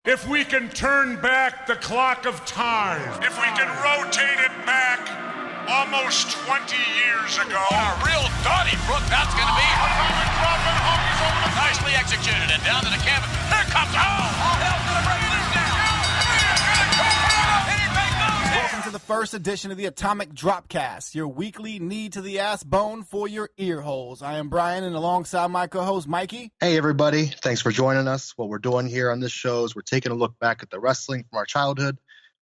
If we can turn back the clock of time, if we can rotate it back almost 20 years ago. A real Donnybrook, that's going to be. Nicely executed, and down to the canvas. Here comes, all hell's going to break loose now. Welcome to the first edition of the Atomic Dropcast, your weekly knee to the ass bone for your ear holes. I am Brian, and alongside my co-host Mikey. Hey everybody, thanks for joining us. What we're doing here on this show is we're taking a look back at the wrestling from our childhood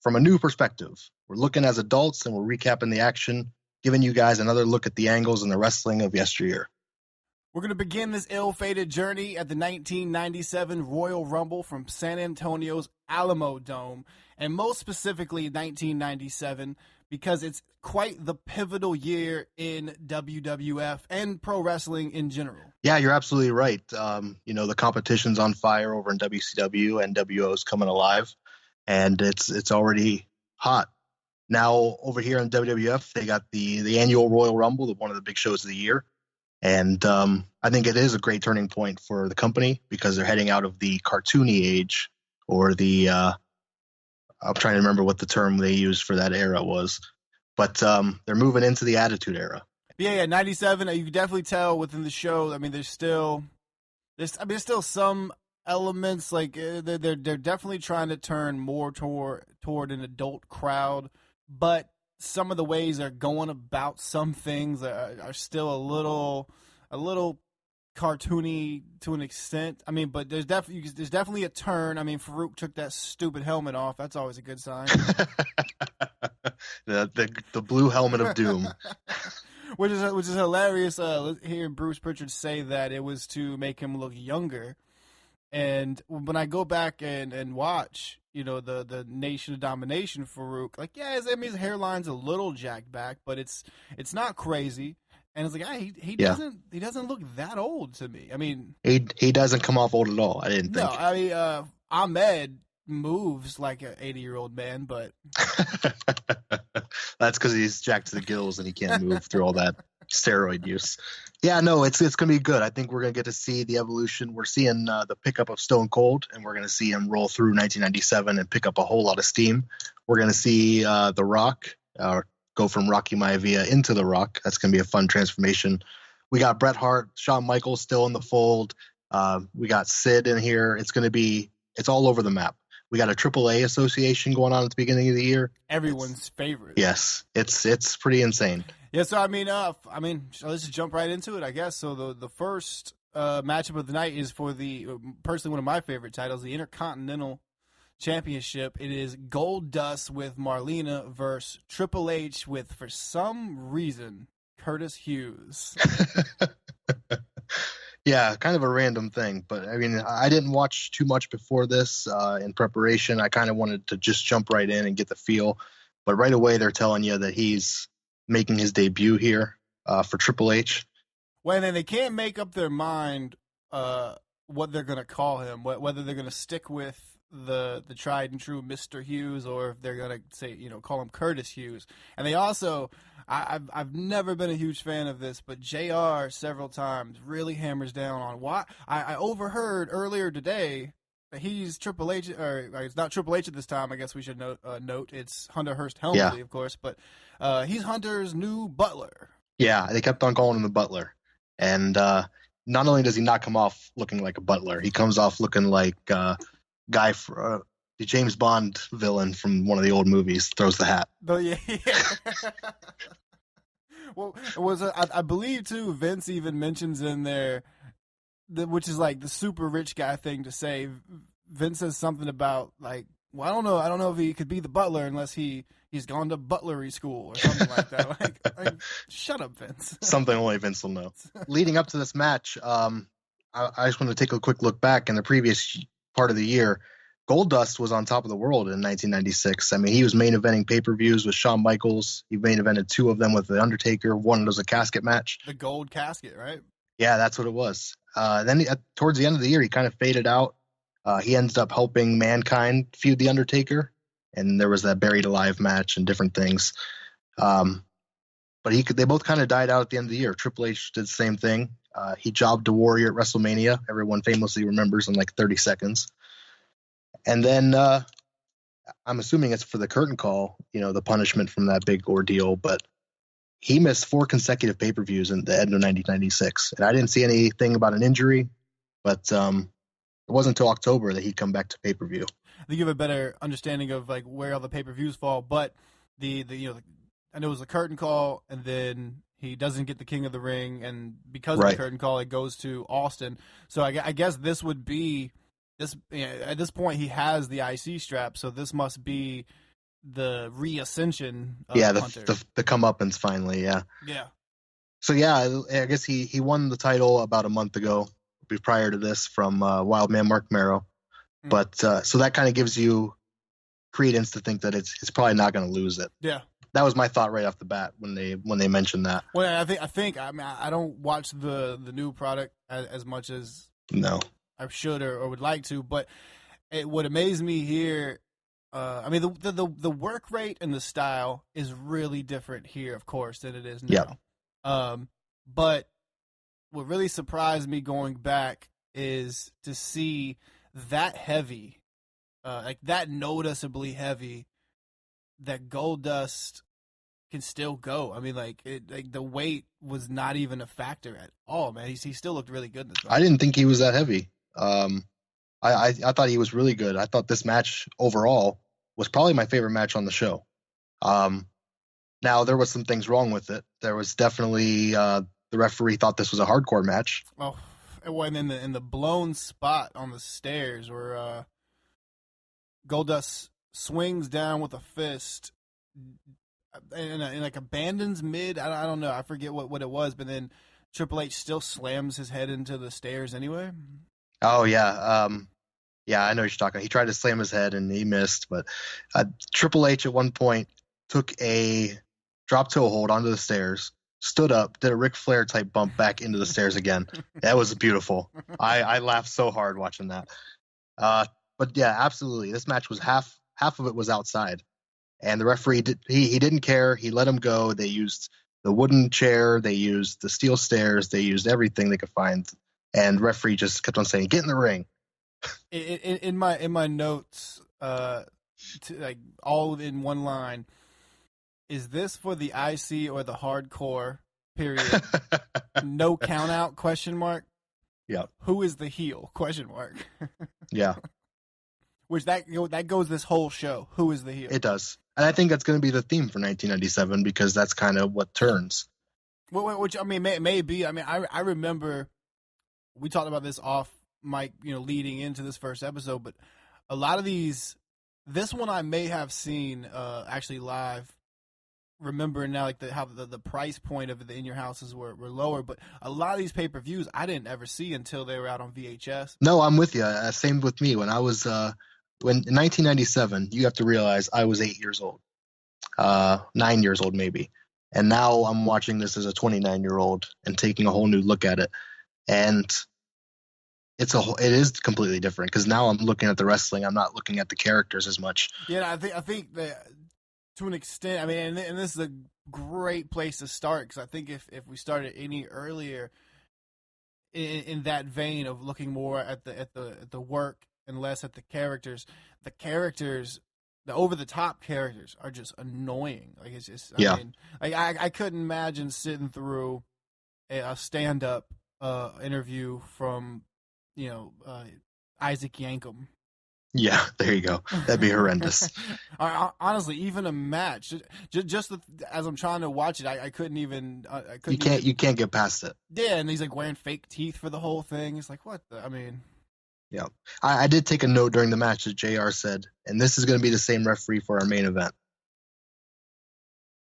from a new perspective. We're looking as adults and we're recapping the action, giving you guys another look at the angles in the wrestling of yesteryear. We're going to begin this ill-fated journey at the 1997 Royal Rumble from San Antonio's Alamo Dome, and most specifically 1997, because it's quite the pivotal year in WWF and pro wrestling in general. Yeah, you're absolutely right. The competition's on fire over in WCW, and WO's coming alive, and it's already hot. Now, over here in WWF, they got the annual Royal Rumble, one of the big shows of the year. And I think it is a great turning point for the company because they're heading out of the cartoony age, or the I'm trying to remember what the term they used for that era was. But they're moving into the Attitude Era. Yeah, 97. You can definitely tell within the show. I mean, there's still some elements, like they're definitely trying to turn more toward an adult crowd, but some of the ways they're going about some things are still a little cartoony to an extent. I mean, but there's definitely a turn. I mean, Farouk took that stupid helmet off. That's always a good sign. the blue helmet of doom. which is hilarious. Hearing Bruce Pritchard say that it was to make him look younger. And when I go back and watch, the Nation of Domination Farouk, like, yeah, his hairline's a little jacked back, but it's not crazy. And it's like, he doesn't look that old to me. I mean, he doesn't come off old at all. I didn't think. No, I mean, Ahmed moves like an 80-year-old man, but that's because he's jacked to the gills and he can't move through all that steroid use. Yeah, no, it's going to be good. I think we're going to get to see the evolution. We're seeing the pickup of Stone Cold, and we're going to see him roll through 1997 and pick up a whole lot of steam. We're going to see The Rock go from Rocky Maivia into The Rock. That's going to be a fun transformation. We got Bret Hart, Shawn Michaels still in the fold. We got Sid in here. It's all over the map. We got a AAA association going on at the beginning of the year. Everyone's favorite. Yes, it's pretty insane. Yeah, so I mean, let's just jump right into it, I guess. So the first matchup of the night is for personally one of my favorite titles, the Intercontinental Championship. It is Goldust with Marlena versus Triple H with, for some reason, Curtis Hughes. Yeah, kind of a random thing, but I mean, I didn't watch too much before this in preparation. I kind of wanted to just jump right in and get the feel, but right away they're telling you that he's making his debut here for Triple H. Well, then they can't make up their mind what they're going to call him, whether they're going to stick with the tried and true Mr. Hughes, or if they're going to say, call him Curtis Hughes. And they also, I've never been a huge fan of this, but JR several times really hammers down on why. I overheard earlier today that he's Triple H, or it's not Triple H at this time. I guess we should note it's Hunter Hearst Helmsley, of course, but he's Hunter's new butler. Yeah, they kept on calling him the butler. And not only does he not come off looking like a butler, he comes off looking like guy for the James Bond villain from one of the old movies, throws the hat. Oh, yeah. Well, I believe too, Vince even mentions in there, which is like the super rich guy thing to say. Vince says something about like, well, I don't know if he could be the butler unless he's gone to butlery school or something like that. Like, shut up, Vince. Something only Vince will know. Leading up to this match, I just want to take a quick look back in the previous part of the year. Goldust was on top of the world in 1996. I mean, he was main eventing pay-per-views with Shawn Michaels. He main evented 2 of them with the Undertaker. One was a casket match. The gold casket, right? Yeah, that's what it was. Then towards the end of the year, he kind of faded out. He ended up helping Mankind feud the Undertaker, and there was that Buried Alive match and different things. But they both kind of died out at the end of the year. Triple H did the same thing. He jobbed to Warrior at WrestleMania. Everyone famously remembers in like 30 seconds. And then I'm assuming it's for the curtain call, the punishment from that big ordeal, but he missed 4 consecutive pay-per-views in the end of 1996. And I didn't see anything about an injury, but it wasn't until October that he'd come back to pay-per-view. I think you have a better understanding of like where all the pay-per-views fall, but I know it was the curtain call, and then he doesn't get the King of the Ring, and because of the curtain call, it goes to Austin. So I guess this would be this. At this point, he has the IC strap, so this must be the reascension of Hunter. the comeuppance finally, yeah. So I guess he won the title about a month ago, prior to this, from Wildman Mark Merrow. But so that kind of gives you credence to think that it's probably not going to lose it. Yeah, that was my thought right off the bat when they mentioned that. Well, I mean I don't watch the new product as much as I should or would like to, but it would amaze me here. I mean the work rate and the style is really different here, of course, than it is now. Yeah. But what really surprised me going back is to see that heavy, like that noticeably heavy, that Goldust can still go. I mean, like the weight was not even a factor at all, man. He still looked really good in this match. I didn't think he was that heavy. I thought he was really good. I thought this match overall was probably my favorite match on the show. Now there was some things wrong with it. There was definitely the referee thought this was a hardcore match. Oh, and in the blown spot on the stairs where Goldust swings down with a fist and like abandons mid. I don't know. I forget what it was, but then Triple H still slams his head into the stairs anyway. Oh yeah. Yeah, I know what you're talking about. He tried to slam his head and he missed, but Triple H at one point took a drop toe hold onto the stairs, stood up, did a Ric Flair type bump back into the stairs again. That was beautiful. I laughed so hard watching that. But yeah, absolutely. This match was half of it was outside, and the referee he didn't care. He let him go. They used the wooden chair, they used the steel stairs, they used everything they could find, and referee just kept on saying, "Get in the ring." In my notes, like all in one line, is this for the IC or the hardcore? Period. No count out? Question mark. Yeah. Who is the heel? Question mark. Yeah. Which that goes this whole show. Who is the heel? It does, and I think that's going to be the theme for 1997 because that's kind of what turns. Well, which I mean, maybe. I mean, I remember we talked about this off mic, leading into this first episode, but a lot of this one I may have seen actually live. Remembering now, like how the price point of the In Your Houses were lower, but a lot of these pay-per-views I didn't ever see until they were out on VHS. No, I'm with you. Same with me. When I was in 1997, you have to realize I was 8 years old, 9 years old maybe, and now I'm watching this as a 29-year-old and taking a whole new look at it, and it is completely different because now I'm looking at the wrestling. I'm not looking at the characters as much. Yeah, I think that. To an extent, I mean, and this is a great place to start because I think if we started any earlier in that vein of looking more at the work and less at the over the top characters are just annoying. Like it's just, I mean, like I couldn't imagine sitting through a stand up interview from Isaac Yankem. Yeah, there you go. That'd be horrendous. Honestly, even a match, just as I'm trying to watch it, I couldn't even. You can't get past it. Yeah, and he's like wearing fake teeth for the whole thing. It's like what? I mean. Yeah, I did take a note during the match that JR said, and this is going to be the same referee for our main event.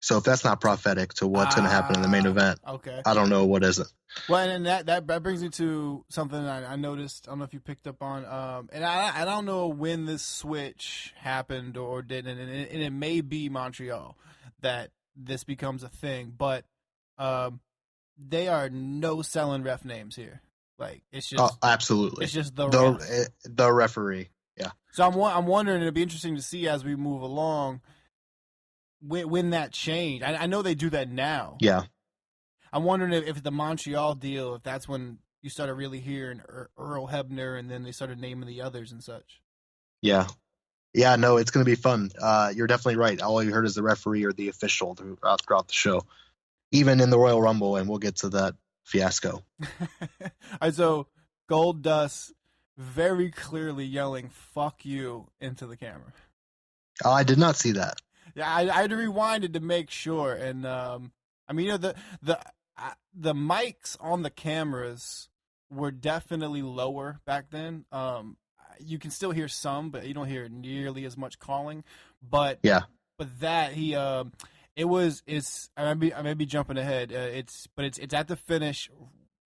So if that's not prophetic to what's going to happen in the main event, okay, I don't know what isn't. Well, and that brings me to something I noticed. I don't know if you picked up on, and I don't know when this switch happened or didn't, and it may be Montreal that this becomes a thing, but they are no selling ref names here. Like it's just absolutely, it's just the referee. Yeah. So I'm wondering. It'd be interesting to see as we move along. When that changed, I know they do that now. Yeah, I'm wondering if the Montreal deal, if that's when you started really hearing Earl Hebner, and then they started naming the others and such. Yeah. Yeah, no, it's going to be fun. You're definitely right. All you heard is the referee or the official throughout the show, even in the Royal Rumble, and we'll get to that fiasco. All right, so Goldust very clearly yelling "fuck you" into the camera. Oh, I did not see that. Yeah, I had to rewind it to make sure, and I mean, you know, the mics on the cameras were definitely lower back then. You can still hear some, but you don't hear nearly as much calling. But Yeah. but that he I may be jumping ahead. It's at the finish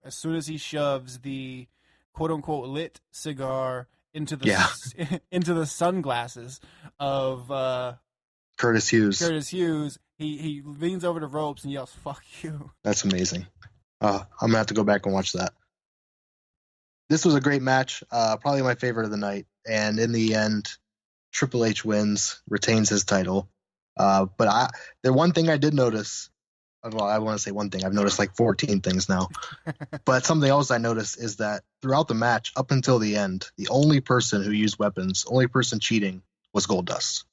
as soon as he shoves the quote unquote lit cigar into the into the sunglasses of Curtis Hughes. He leans over the ropes and yells "fuck you." That's amazing. I'm gonna have to go back and watch that. This was a great match, probably my favorite of the night. And in the end, Triple H wins, retains his title. But the one thing I did notice, well, I want to say one thing. I've noticed like 14 things now. But something else I noticed is that throughout the match, up until the end, the only person who used weapons, only person cheating, was Goldust.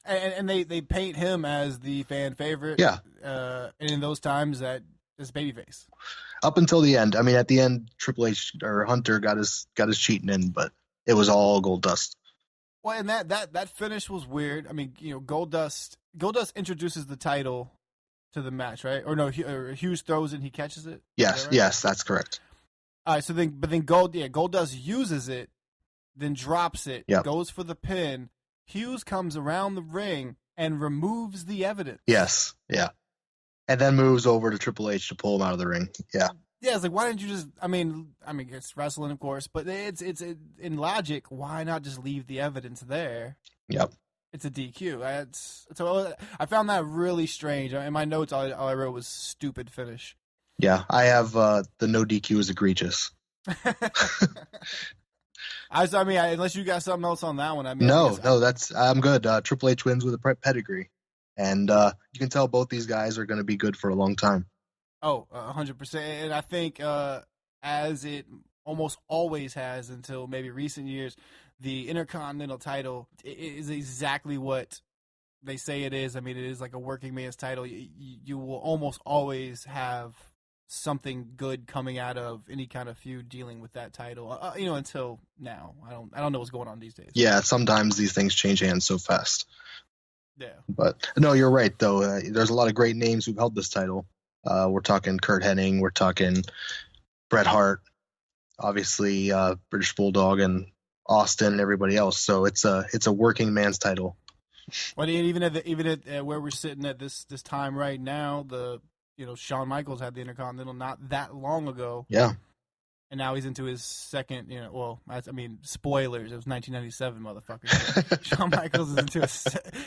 And they paint him as the fan favorite. Yeah. And in those times, that is babyface. Up until the end. I mean, at the end, Triple H or Hunter got his cheating in, but it was all Goldust. Well, and that finish was weird. I mean, you know, Goldust introduces the title to the match, right? Or no, Hughes throws it and he catches it. Yes, right? Yes, that's correct. All right, so then Goldust uses it, then drops it, goes for the pin. Hughes comes around the ring and removes the evidence. Yes, yeah. And then moves over to Triple H to pull him out of the ring. Yeah. Yeah, it's like, why didn't you just? I mean, it's wrestling, of course, but it's in logic. Why not just leave the evidence there? Yep. It's a DQ. So I found that really strange. In my notes, all I wrote was "stupid finish." Yeah, I have the no DQ is egregious. I mean, unless you got something else on that one. I mean, no, I'm good. Triple H wins with a pedigree, and you can tell both these guys are going to be good for a long time. Oh, 100%. And I think as it almost always has until maybe recent years, the Intercontinental title is exactly what they say it is. I mean, it is like a working man's title. You will almost always have something good coming out of any kind of feud dealing with that title. Until now, I don't know what's going on these days. Yeah, sometimes these things change hands so fast. Yeah, but no, you're right though. There's a lot of great names who've held this title. We're talking Kurt Hennig. We're talking Bret Hart, obviously British Bulldog and Austin and everybody else. So it's a working man's title. Well, even at where we're sitting at this time right now, Shawn Michaels had the Intercontinental not that long ago. Yeah. And now he's into his second, spoilers. It was 1997, motherfucker. Shawn Michaels is into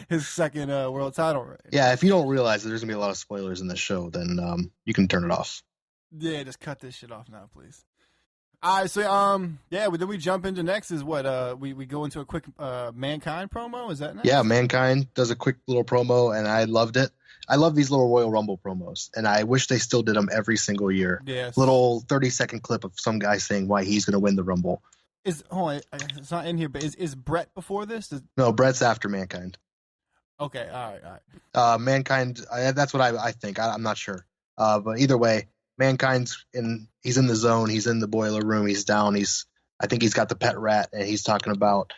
his second world title. Right? Yeah, if you don't realize that there's going to be a lot of spoilers in this show, then you can turn it off. Yeah, just cut this shit off now, please. All right, so, then we jump into next is what, we go into a quick Mankind promo? Is that next? Yeah, Mankind does a quick little promo, and I loved it. I love these little Royal Rumble promos, and I wish they still did them every single year. Yes. Little 30-second clip of some guy saying why he's going to win the Rumble. It's not in here, but is Bret before this? No, Bret's after Mankind. Okay, all right. Mankind, that's what I think. I'm not sure. But either way, Mankind's he's in the zone. He's in the boiler room. He's down. I think he's got the pet rat, and he's talking about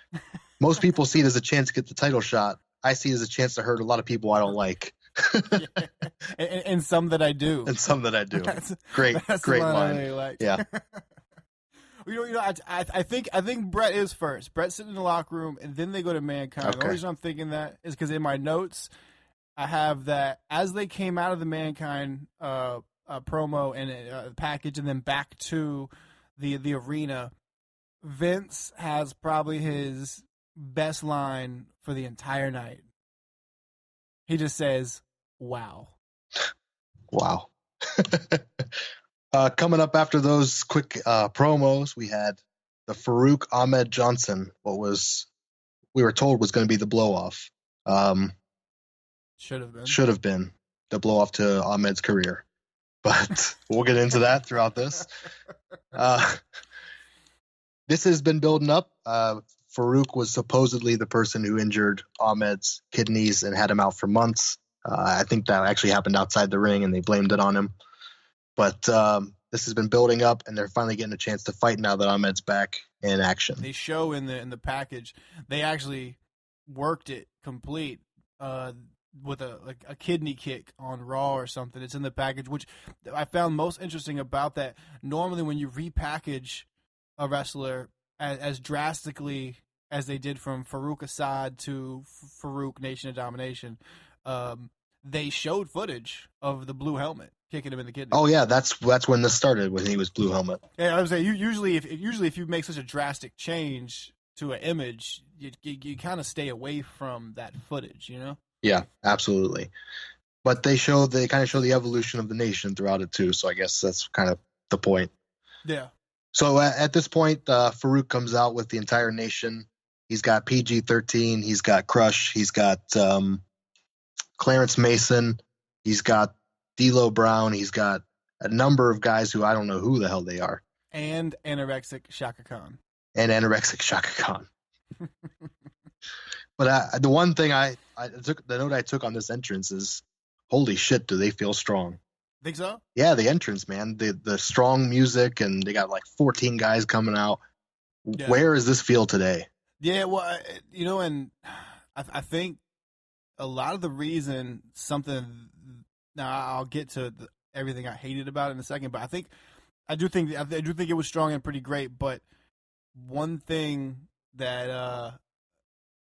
most people see it as a chance to get the title shot. I see it as a chance to hurt a lot of people I don't like. Yeah. And some that I do. And some that I do. Great line. Really like. Yeah. I think Bret is first. Bret's sitting in the locker room, and then they go to Mankind. Okay. The only reason I'm thinking that is because in my notes, I have that as they came out of the Mankind promo and package, and then back to the arena, Vince has probably his best line for the entire night. He just says, "Wow." Wow. Coming up after those quick promos, we had the Farouk AHMED Johnson, we were told was going to be the blow-off. Should have been. Should have been the blow-off to Ahmed's career. But we'll get into that throughout this. This has been building up. Farouk was supposedly the person who injured Ahmed's kidneys and had him out for months. I think that actually happened outside the ring, and they blamed it on him. But this has been building up, and they're finally getting a chance to fight now that Ahmed's back in action. They show in the package they actually worked it complete with a kidney kick on Raw or something. It's in the package, which I found most interesting about that. Normally, when you repackage a wrestler as drastically as they did from Farouk Assad to Farouk Nation of Domination, they showed footage of the blue helmet kicking him in the kidney. Oh yeah, that's when this started, when he was blue helmet. Yeah, I was saying usually if you make such a drastic change to an image, you kind of stay away from that footage, you know? Yeah, absolutely. But they kind of show the evolution of the Nation throughout it too. So I guess that's kind of the point. Yeah. So at this point, Farouk comes out with the entire Nation. He's got PG-13. He's got Crush. He's got Clarence Mason. He's got D'Lo Brown. He's got a number of guys who I don't know who the hell they are. And anorexic Shaka Khan. But the one thing the note I took on this entrance is, holy shit, do they feel strong? Think so? Yeah, the entrance, man. The strong music, and they got like 14 guys coming out. Yeah. Where is this feel today? Yeah, well, and I think a lot of the reason now I'll get to everything I hated about it in a second, but I do think it was strong and pretty great. But one thing that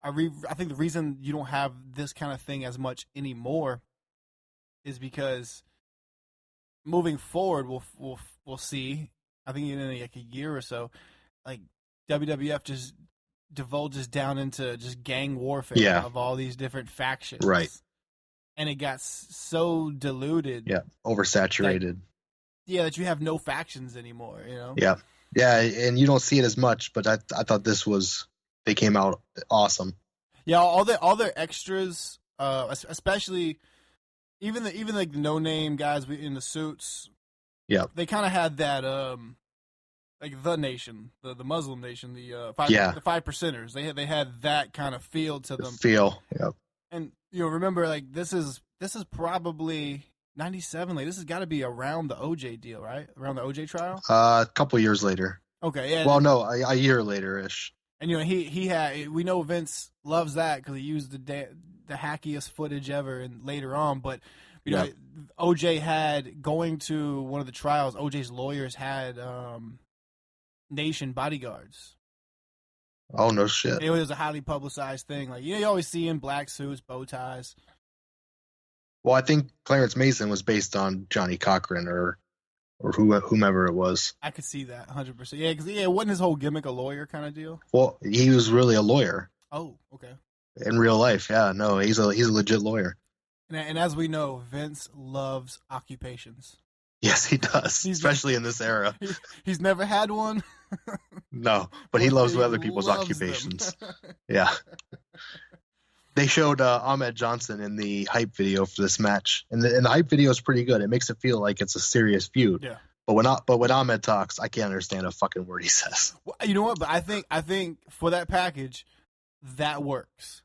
I think the reason you don't have this kind of thing as much anymore is because moving forward, we'll see. I think in like a year or so, like WWF just divulges down into just gang warfare of all these different factions, right? And it got so diluted, oversaturated, that you have no factions anymore. You know, and you don't see it as much. But I thought they came out awesome. Yeah, all their extras, especially even like the no name guys in the suits. Yeah, they kind of had that like the Nation, the Muslim Nation, the 5 percenters. They had that kind of feel to them. Yeah. And remember, like this is probably 97. Like this has got to be around the OJ deal, right? Around the OJ trial. A couple years later. Okay. Yeah. Well, no, a year later ish. And he had. We know Vince loves that because he used the hackiest footage ever, and later on, but. OJ had going to one of the trials. OJ's lawyers had Nation bodyguards. Oh no shit! It was a highly publicized thing. Like you always see in black suits, bow ties. Well, I think Clarence Mason was based on Johnny Cochran or whomever it was. I could see that 100%. Yeah, because wasn't his whole gimmick a lawyer kind of deal? Well, he was really a lawyer. Oh, okay. In real life, yeah, no, he's a legit lawyer. And as we know, Vince loves occupations. Yes, he does, especially in this era. He's never had one. No, but he loves other people's occupations. Yeah. They showed Ahmed Johnson in the hype video for this match, and the hype video is pretty good. It makes it feel like it's a serious feud. Yeah. But when Ahmed talks, I can't understand a fucking word he says. Well, you know what? But I think for that package, that works.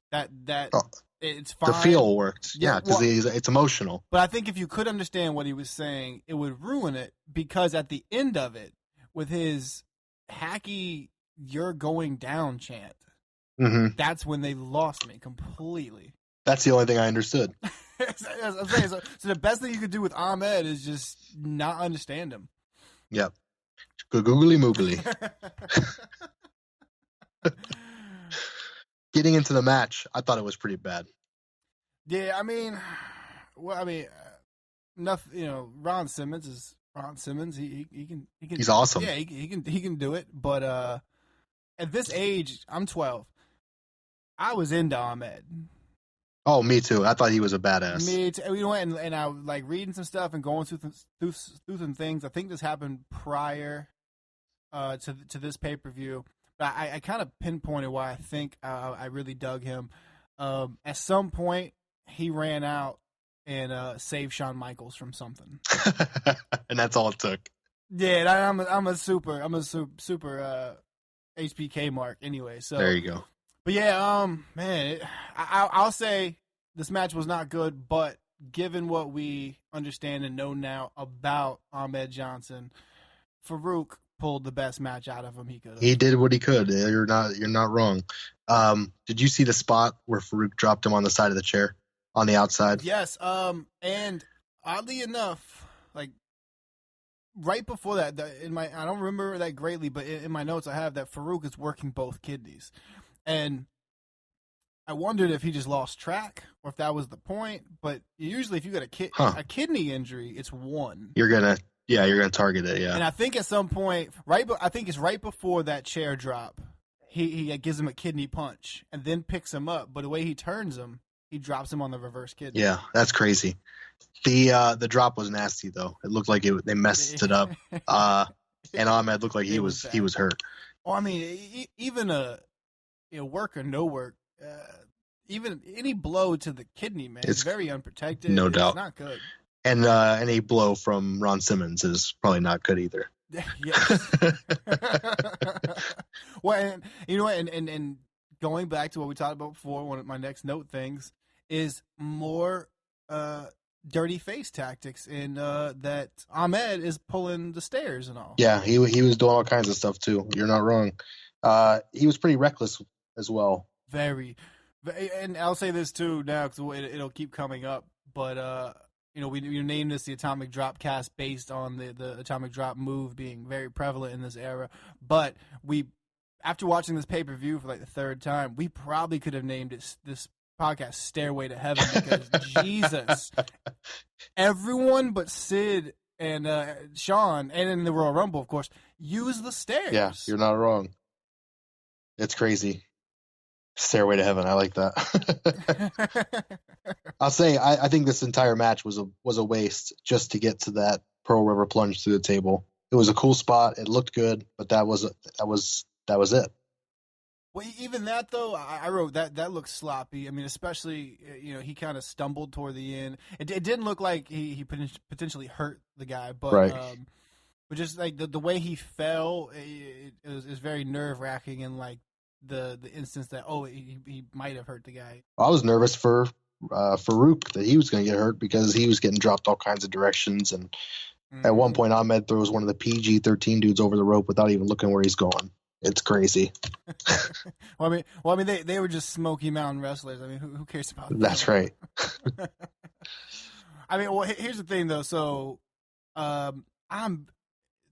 It's fine. The feel worked, because it's emotional. But I think if you could understand what he was saying, it would ruin it, because at the end of it, with his hacky "you're going down" chant, that's when they lost me completely. That's the only thing I understood. I'm saying, so the best thing you could do with Ahmed is just not understand him. Yep. Googly moogly. Getting into the match, I thought it was pretty bad. Yeah, nothing. Ron Simmons is Ron Simmons. He can. He's awesome. Yeah, he can do it. But at this age, I'm 12. I was into Ahmed. Oh, me too. I thought he was a badass. Me too. And I was like reading some stuff and going through some things. I think this happened prior to this pay-per-view. But I kind of pinpointed why I think I really dug him. At some point, he ran out and saved Shawn Michaels from something, and that's all it took. Yeah, I'm a super HBK mark anyway. So there you go. But yeah, man, I'll say this match was not good, but given what we understand and know now about Ahmed Johnson, Farouk pulled the best match out of him he could. He did what he could. You're not wrong. Did you see the spot where Farouk dropped him on the side of the chair on the outside? Yes. And oddly enough, like right before that, I don't remember that greatly, but in my notes I have that Farouk is working both kidneys. And I wondered if he just lost track or if that was the point. But usually, if you got a kidney injury, it's one. You're gonna target it, yeah. And I think at some point, I think it's right before that chair drop, he gives him a kidney punch and then picks him up. But the way he turns him, he drops him on the reverse kidney. Yeah, that's crazy. The drop was nasty though. It looked like they messed it up. And Ahmed looked like he was hurt. Well, I mean, even work or no work, even any blow to the kidney, man, it's very unprotected. No doubt. It's not good. And any blow from Ron Simmons is probably not good either. Yes. Well, and you know what, and going back to what we talked about before, one of my next note things is more dirty face tactics in that Ahmed is pulling the stairs and all. Yeah, he was doing all kinds of stuff too. You're not wrong. He was pretty reckless as well. Very. And I'll say this too now because it'll keep coming up. But we named this the Atomic Drop cast based on the Atomic Drop move being very prevalent in this era. But after watching this pay-per-view for like the third time, we probably could have named this podcast Stairway to Heaven because Jesus, everyone but Sid and Shawn, and in the Royal Rumble, of course, use the stairs. Yeah, you're not wrong. It's crazy. Stairway to Heaven. I like that. I'll say I think this entire match was a waste just to get to that Pearl River plunge through the table. It was a cool spot. It looked good, but that was it. Well, even that though, I wrote that looked sloppy. I mean, especially he kind of stumbled toward the end. It didn't look like he potentially hurt the guy, but right. But just like the way he fell, it was very nerve wracking, and like the instance that he might have hurt the guy. I was nervous for Farouk that he was going to get hurt because he was getting dropped all kinds of directions, and at one point Ahmed throws one of the PG-13 dudes over the rope without even looking where he's going. It's crazy. Well, I mean, they were just Smoky Mountain wrestlers. I mean, who cares about that? That's right. I mean, well, here's the thing though. So,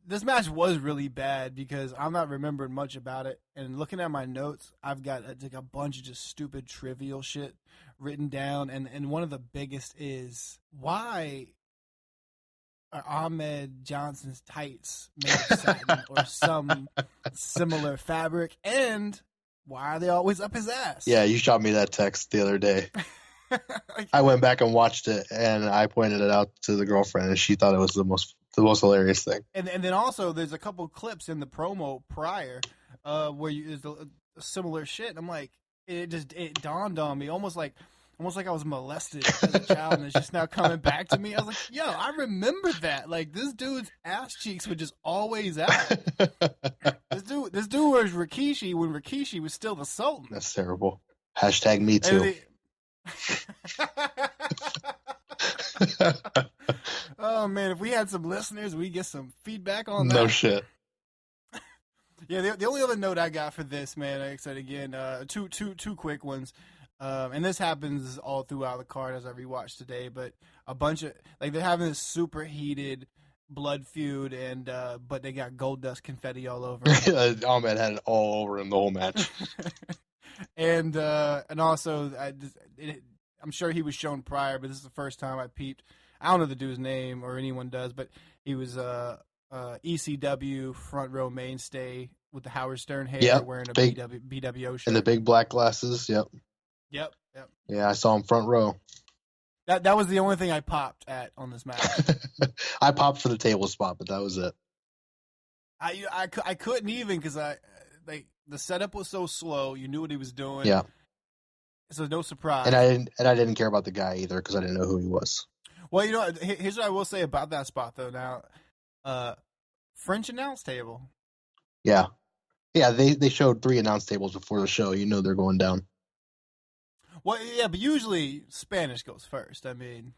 this match was really bad because I'm not remembering much about it. And looking at my notes, I've got like a bunch of just stupid trivial shit written down. And one of the biggest is why are Ahmed Johnson's tights made of satin or some similar fabric? And why are they always up his ass? Yeah, you shot me that text the other day. I went back and watched it, and I pointed it out to the girlfriend, and she thought it was the most hilarious thing. And then also there's a couple clips in the promo prior where there's a similar shit. And I'm like, it dawned on me almost like I was molested as a child, and it's just now coming back to me. I was like, yo, I remember that. Like this dude's ass cheeks were just always out. This dude was Rikishi when Rikishi was still the Sultan. That's terrible. Hashtag me too. Oh man, if we had some listeners, we'd get some feedback on that. No shit. Yeah, the only other note I got for this, man, like I said again, two quick ones. And this happens all throughout the card as I rewatched today, but a bunch of like they're having this super heated blood feud, and but they got Goldust confetti all over. Ahmed had it all over him the whole match. And also I'm sure he was shown prior, but this is the first time I peeped. I don't know the dude's name or anyone does, but he was ECW front row mainstay with the Howard Stern hair, wearing a BWO shirt and the big black glasses. Yep. Yeah, I saw him front row. That was the only thing I popped at on this match. I popped for the table spot, but that was it. I couldn't even because the setup was so slow. You knew what he was doing. Yeah. So no surprise. And I didn't care about the guy either because I didn't know who he was. Well, here's what I will say about that spot though. Now, French announce table. Yeah. Yeah, they showed 3 announce tables before the show. You know they're going down. Well, yeah, but usually Spanish goes first. I mean,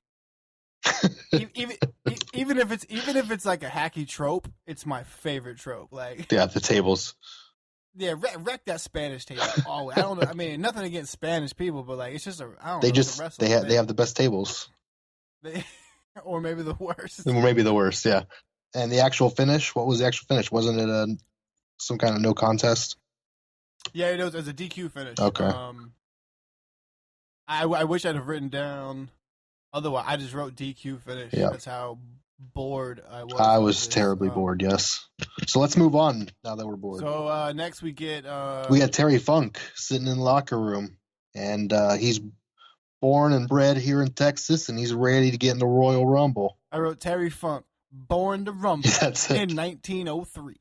even if it's like a hacky trope, it's my favorite trope. Like, Yeah, the tables. yeah, wreck that Spanish table. Oh, I don't know. I mean, nothing against Spanish people, but like, it's just I don't know. It's a wrestling They thing. have the best tables. Or maybe the worst. Maybe the worst, yeah. And the actual finish, what was the actual finish? Wasn't it some kind of no contest? Yeah, it was a DQ finish. Okay. I wish I'd have written down. Otherwise, I just wrote DQ finish. Yeah. That's how bored I was. I was terribly bored, yes. So let's move on now that we're bored. So next we get Terry Funk sitting in the locker room, and he's born and bred here in Texas, and he's ready to get in the Royal Rumble. I wrote Terry Funk, born to rumble in 1903.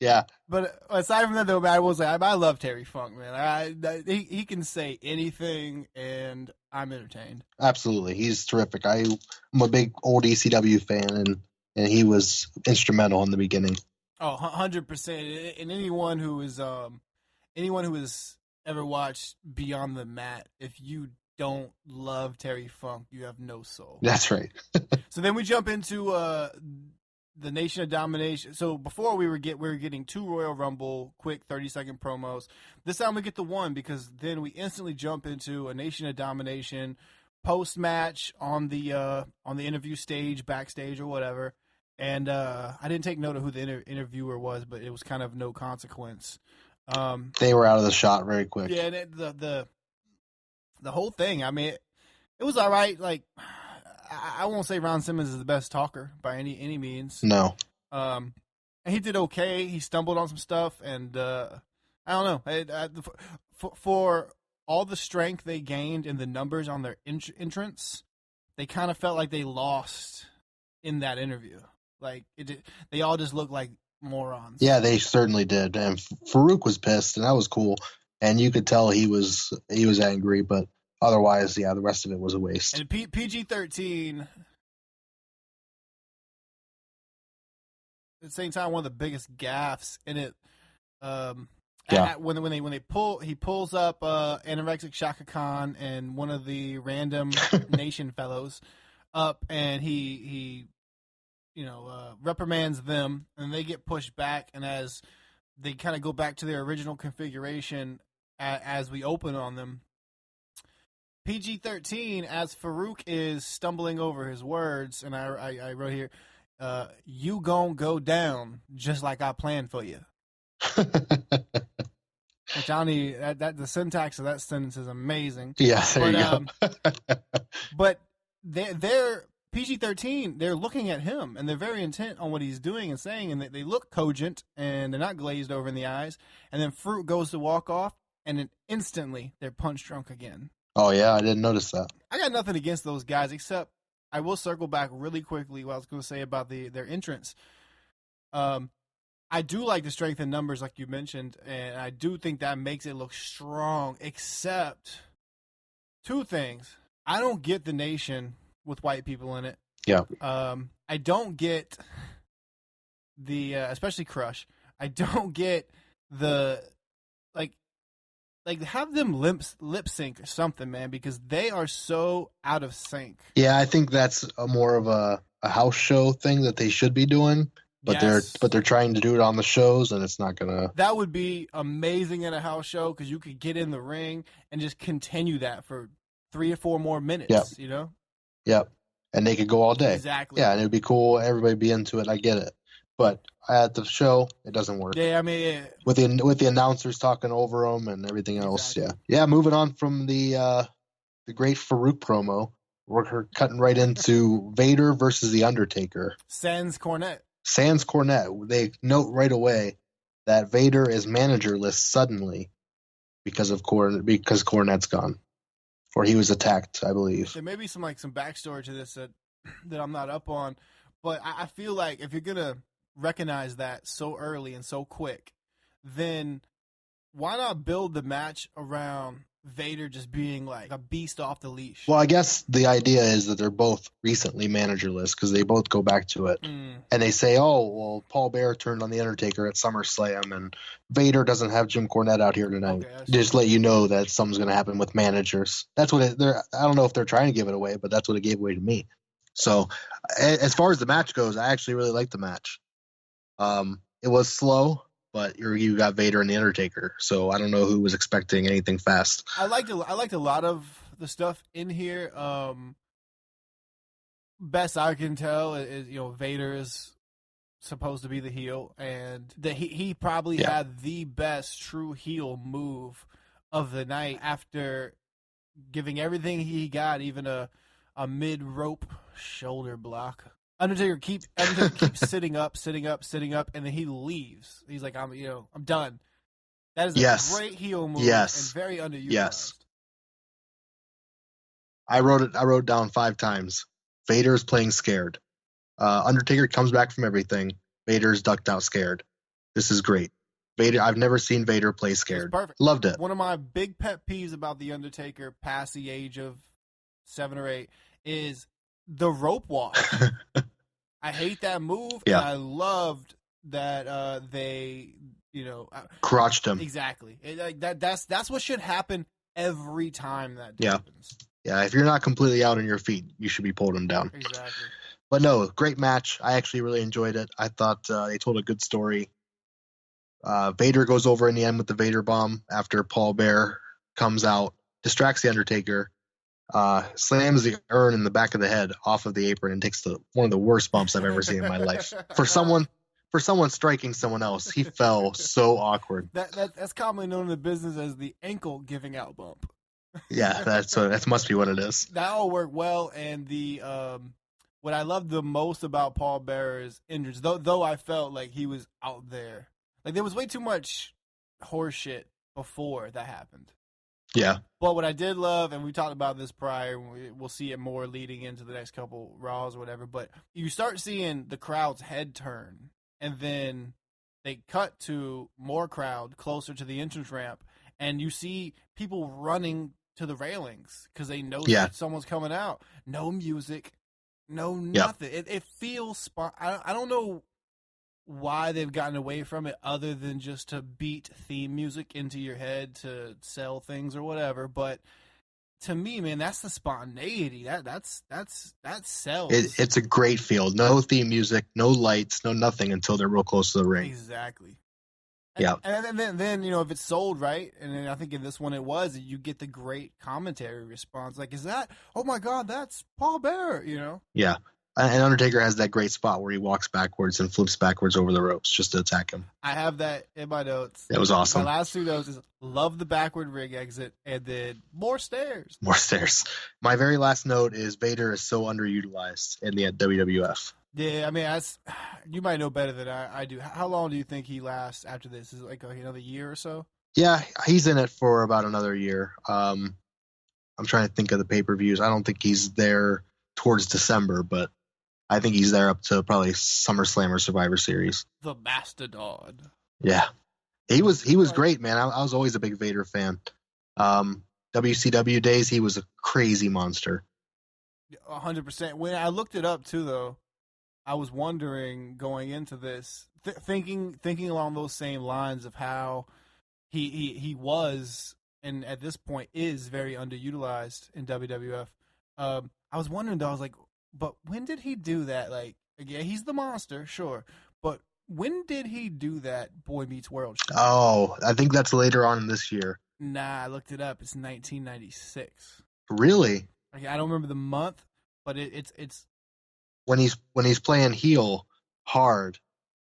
Yeah. But aside from that, though, I was like, I love Terry Funk, man. He can say anything, and I'm entertained. Absolutely, he's terrific. I'm a big old ECW fan, and he was instrumental in the beginning. Oh, 100%. And anyone who has ever watched Beyond the Mat, if you don't love Terry Funk, you have no soul. That's right. So then we jump into the Nation of Domination. So before we were getting 2 Royal Rumble quick 30-second promos. This time we get the 1 because then we instantly jump into a Nation of Domination post match on the interview stage, backstage or whatever. And I didn't take note of who the interviewer was, but it was kind of no consequence. They were out of the shot very quick. Yeah, and the whole thing. I mean, it was all right. Like, I won't say Ron Simmons is the best talker by any means. No. And he did okay. He stumbled on some stuff, and I don't know. For all the strength they gained and the numbers on their entrance, they kind of felt like they lost in that interview. Like they all just looked like morons. Yeah, they certainly did. And Farouk was pissed, and that was cool. And you could tell he was angry, but otherwise, yeah, the rest of it was a waste. And PG-13, at the same time, one of the biggest gaffes in it. When he pulls up anorexic Shaka Khan and one of the random Nation fellows up, and he reprimands them, and they get pushed back, and as they kind of go back to their original configuration as we open on them, PG-13, as Farouk is stumbling over his words, and I wrote here, you gon' go down just like I planned for you. Which I don't need, the syntax of that sentence is amazing. Yeah, there you go. But they're PG-13, they're looking at him, and they're very intent on what he's doing and saying, and they look cogent, and they're not glazed over in the eyes. And then Fruit goes to walk off, and then instantly they're punch drunk again. Oh, yeah, I didn't notice that. I got nothing against those guys, except I will circle back really quickly what I was going to say about their entrance. I do like the strength in numbers, like you mentioned, and I do think that makes it look strong, except 2 things. I don't get the Nation with white people in it. Yeah. I don't get the, especially Crush. I don't get the, like have them lip sync or something, man, because they are so out of sync. Yeah, I think that's more of a house show thing that they should be doing, but Yes. they're trying to do it on the shows, and it's not gonna. That would be amazing in a house show because you could get in the ring and just continue that for 3 or 4 more minutes. Yep. You know. Yep, and they could go all day. Exactly. Yeah, and it'd be cool. Everybody be into it. I get it, but at the show, it doesn't work. Yeah, I mean, With the announcers talking over them and everything else. Exactly. Yeah. Moving on from the great Farouk promo, we're cutting right into Vader versus the Undertaker. Sans Cornette. They note right away that Vader is managerless suddenly because Cornette's gone, or he was attacked, I believe. There may be some backstory to this that I'm not up on, but I feel like if you're gonna recognize that so early and so quick, then why not build the match around Vader just being like a beast off the leash. Well, I guess the idea is that they're both recently managerless because they both go back to it. And they say, oh, well, Paul Bearer turned on The Undertaker at SummerSlam, and Vader doesn't have Jim Cornette out here tonight. Okay, just let you know that something's going to happen with managers. That's what I don't know if they're trying to give it away, but that's what it gave away to me. So as far as the match goes, I actually really liked the match. It was slow, but you got Vader and The Undertaker, so I don't know who was expecting anything fast. I liked a lot of the stuff in here. Best I can tell is Vader is supposed to be the heel, and that he probably had the best true heel move of the night after giving everything he got, even a mid rope shoulder block. Undertaker keeps sitting up, and then he leaves. He's like, I'm done. That is a great heel move and very underutilized. Yes. I wrote down 5 times. Vader is playing scared. Undertaker comes back from everything. Vader's ducked out scared. This is great. Vader. I've never seen Vader play scared. Perfect. Loved it. One of my big pet peeves about the Undertaker past the age of 7 or 8 is the rope walk. I hate that move, and I loved that they, crotched him. Exactly. That's what should happen every time that happens. Yeah, if you're not completely out on your feet, you should be pulling him down. Exactly. But no, great match. I actually really enjoyed it. I thought they told a good story. Vader goes over in the end with the Vader bomb after Paul Bearer comes out, distracts the Undertaker, slams the urn in the back of the head off of the apron, and takes one of the worst bumps I've ever seen in my life. For someone striking someone else, he fell so awkward. That's commonly known in the business as the ankle giving out bump. Yeah, that must be what it is. That all worked well, and the what I loved the most about Paul Bearer's injuries, though I felt like he was out there, like there was way too much horse shit before that happened. Yeah. But what I did love, and we talked about this prior, we'll see it more leading into the next couple Raws or whatever, but you start seeing the crowd's head turn, and then they cut to more crowd closer to the entrance ramp, and you see people running to the railings because they know that someone's coming out. No music, no nothing. It feels I don't know why they've gotten away from it other than just to beat theme music into your head to sell things or whatever. But to me, man, that's the spontaneity. That sells. It's a great feel. No theme music, no lights, no nothing until they're real close to the ring. Exactly. Yeah. And then if it's sold right, and then I think in this one it was, you get the great commentary response. Like, is that, oh my God, that's Paul Bearer, Yeah. And Undertaker has that great spot where he walks backwards and flips backwards over the ropes just to attack him. I have that in my notes. It was awesome. My last 2 notes is love the backward ring exit, and then more stairs. More stairs. My very last note is Vader is so underutilized in the WWF. Yeah, I mean, you might know better than I do. How long do you think he lasts after this? Is it like another year or so? Yeah, he's in it for about another year. I'm trying to think of the pay-per-views. I don't think he's there towards December, but I think he's there up to probably SummerSlam or Survivor Series. The Mastodon. Yeah. He was great, man. I was always a big Vader fan. WCW days, he was a crazy monster. 100%. When I looked it up, too, though, I was wondering going into this, thinking along those same lines of how he was, and at this point is very underutilized in WWF. I was wondering, though, I was like, but when did he do that? Like, yeah, he's the monster, sure, but when did he do that Boy Meets World shit? Oh, I think that's later on in this year. Nah, I looked it up. It's 1996. Really? I don't remember the month, but it's when he's playing heel hard,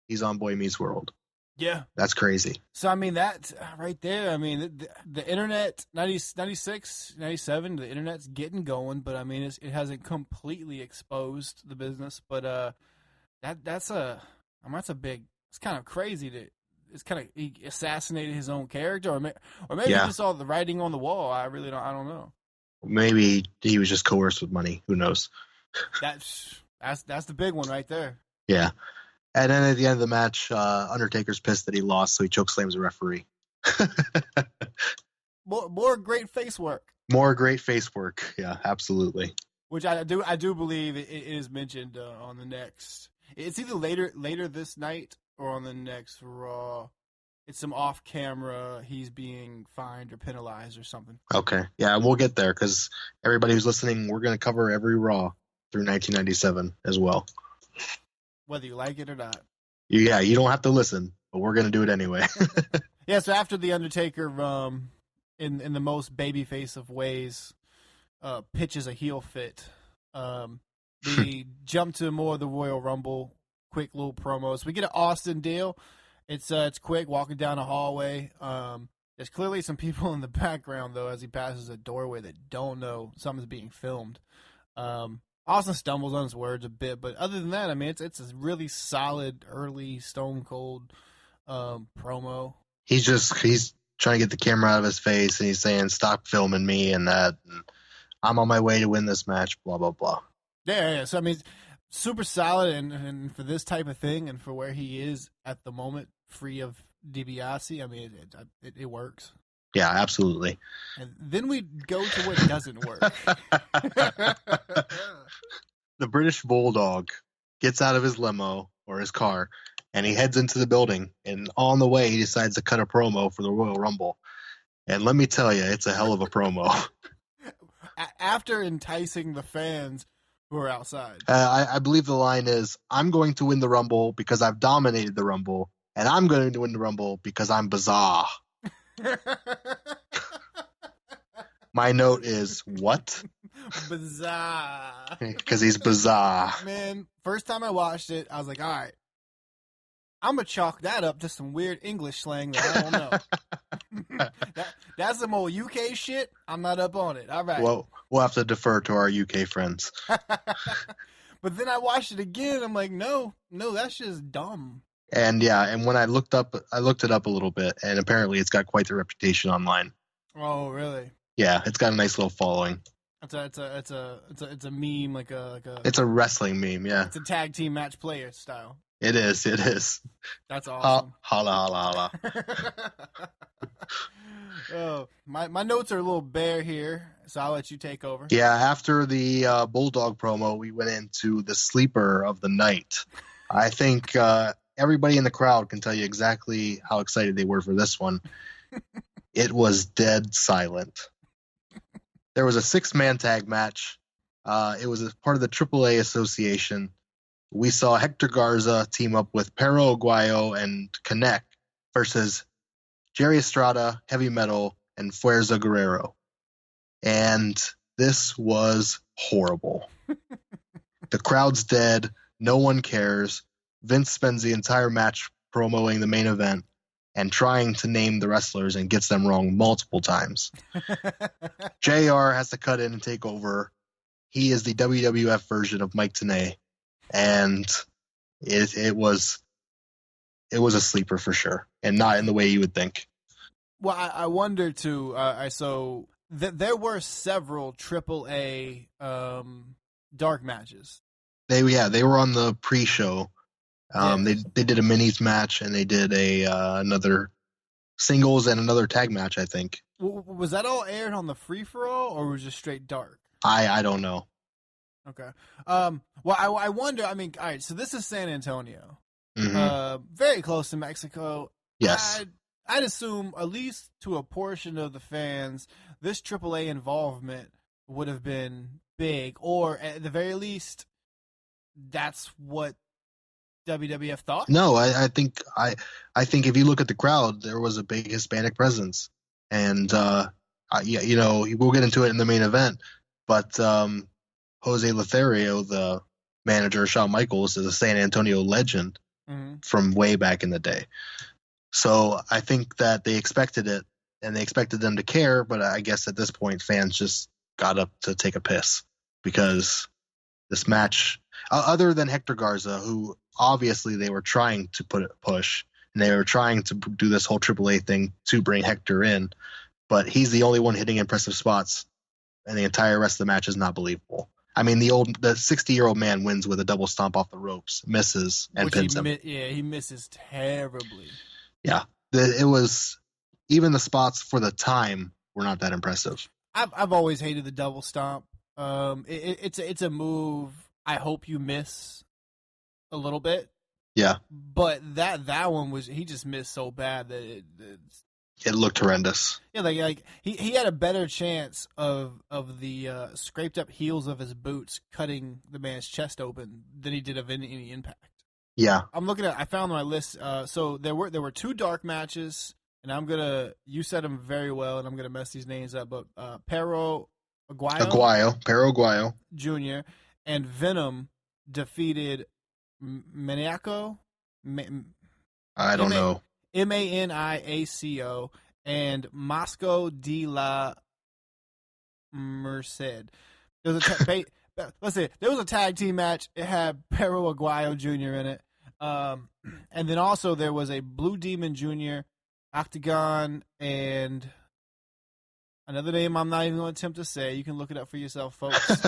he's on Boy Meets World. Yeah. That's crazy. So, I mean, that right there, I mean, the internet, 96, 97, the internet's getting going, but, I mean, it hasn't completely exposed the business. But that's a big, it's kind of crazy that it's kind of, he assassinated his own character, or maybe he just saw the writing on the wall. I don't know. Maybe he was just coerced with money. Who knows? That's the big one right there. Yeah. And then at the end of the match, Undertaker's pissed that he lost, so he chokeslams the referee. More more great face work. More great face work. Yeah, absolutely. Which I do believe it is mentioned on the next. It's either later this night or on the next Raw. It's some off camera. He's being fined or penalized or something. Okay. Yeah, we'll get there because everybody who's listening, we're going to cover every Raw through 1997 as well. Whether you like it or not. Yeah, you don't have to listen, but we're going to do it anyway. Yeah, so after the Undertaker, in the most babyface of ways, pitches a heel fit. We jump to more of the Royal Rumble, quick little promos. We get an Austin deal. It's quick, walking down a hallway. There's clearly some people in the background, though, as he passes a doorway that don't know something's being filmed. Austin stumbles on his words a bit, but other than that, I mean, it's a really solid early Stone Cold promo. He's trying to get the camera out of his face, and he's saying, "Stop filming me," and that. And, I'm on my way to win this match. Blah blah blah. Yeah. So I mean, super solid, and for this type of thing, and for where he is at the moment, free of DiBiase, I mean, it works. Yeah, absolutely. And then we go to what doesn't work. The British Bulldog gets out of his limo or his car, and he heads into the building. And on the way, he decides to cut a promo for the Royal Rumble. And let me tell you, it's a hell of a promo. After enticing the fans who are outside. I believe the line is, "I'm going to win the Rumble because I've dominated the Rumble, and I'm going to win the Rumble because I'm bizarre." My note is, what? Bizarre. Because he's bizarre. Man, first time I watched it, I was like, all right, I'm going to chalk that up to some weird English slang that I don't know. That's some old UK shit. I'm not up on it. All right. Well, we'll have to defer to our UK friends. But then I watched it again. I'm like, no, that's just dumb. And yeah, and when I looked it up a little bit, and apparently it's got quite the reputation online. Oh, really? Yeah, it's got a nice little following. It's a meme, like a. It's a wrestling meme, yeah. It's a tag team match player style. It is. That's awesome. Holla, holla, holla. Oh, my notes are a little bare here, so I'll let you take over. Yeah, after the Bulldog promo, we went into the sleeper of the night. I think everybody in the crowd can tell you exactly how excited they were for this one. It was dead silent. There was a 6-man tag match. It was a part of the AAA Association. We saw Hector Garza team up with Perro Aguayo and Connect versus Jerry Estrada, Heavy Metal, and Fuerza Guerrero. And this was horrible. The crowd's dead. No one cares. Vince spends the entire match promoting the main event and trying to name the wrestlers and gets them wrong multiple times. JR has to cut in and take over. He is the WWF version of Mike Tenay. And it was a sleeper for sure, and not in the way you would think. Well, I wonder too. So there were several AAA dark matches. They were on the pre-show. They did a minis match, and they did another singles and another tag match, I think. Was that all aired on the free for all, or was it just straight dark? I don't know. Okay. Well, I wonder. I mean, all right. So this is San Antonio, very close to Mexico. Yes. I'd assume, at least to a portion of the fans, this AAA involvement would have been big, or at the very least, that's what WWF thought. No, I think if you look at the crowd, there was a big Hispanic presence, and we'll get into it in the main event, but Jose Lothario, the manager of Shawn Michaels, is a San Antonio legend from way back in the day. So I think that they expected it, and they expected them to care, but I guess at this point, fans just got up to take a piss because this match, other than Hector Garza, who obviously they were trying to push, and they were trying to do this whole AAA thing to bring Hector in, but he's the only one hitting impressive spots, and the entire rest of the match is not believable. I mean, the 60-year-old man wins with a double stomp off the ropes, misses, and pins him. He misses terribly. Yeah, it was, even the spots for the time were not that impressive. I've always hated the double stomp. It's a move I hope you miss a little bit. Yeah. But that one was, he just missed so bad that it looked horrendous. Yeah, like he had a better chance of the scraped up heels of his boots cutting the man's chest open than he did of any impact. Yeah. I found my list. So there were 2 dark matches, and you said them very well, and I'm gonna mess these names up, but Perro Aguayo Jr. and Venom defeated Maniaco. I don't know. Maniaco and Mosco de la Merced. There was a tag team match. It had Perro Aguayo Jr. in it. And then also there was a Blue Demon Jr., Octagon, and another name I'm not even going to attempt to say. You can look it up for yourself, folks.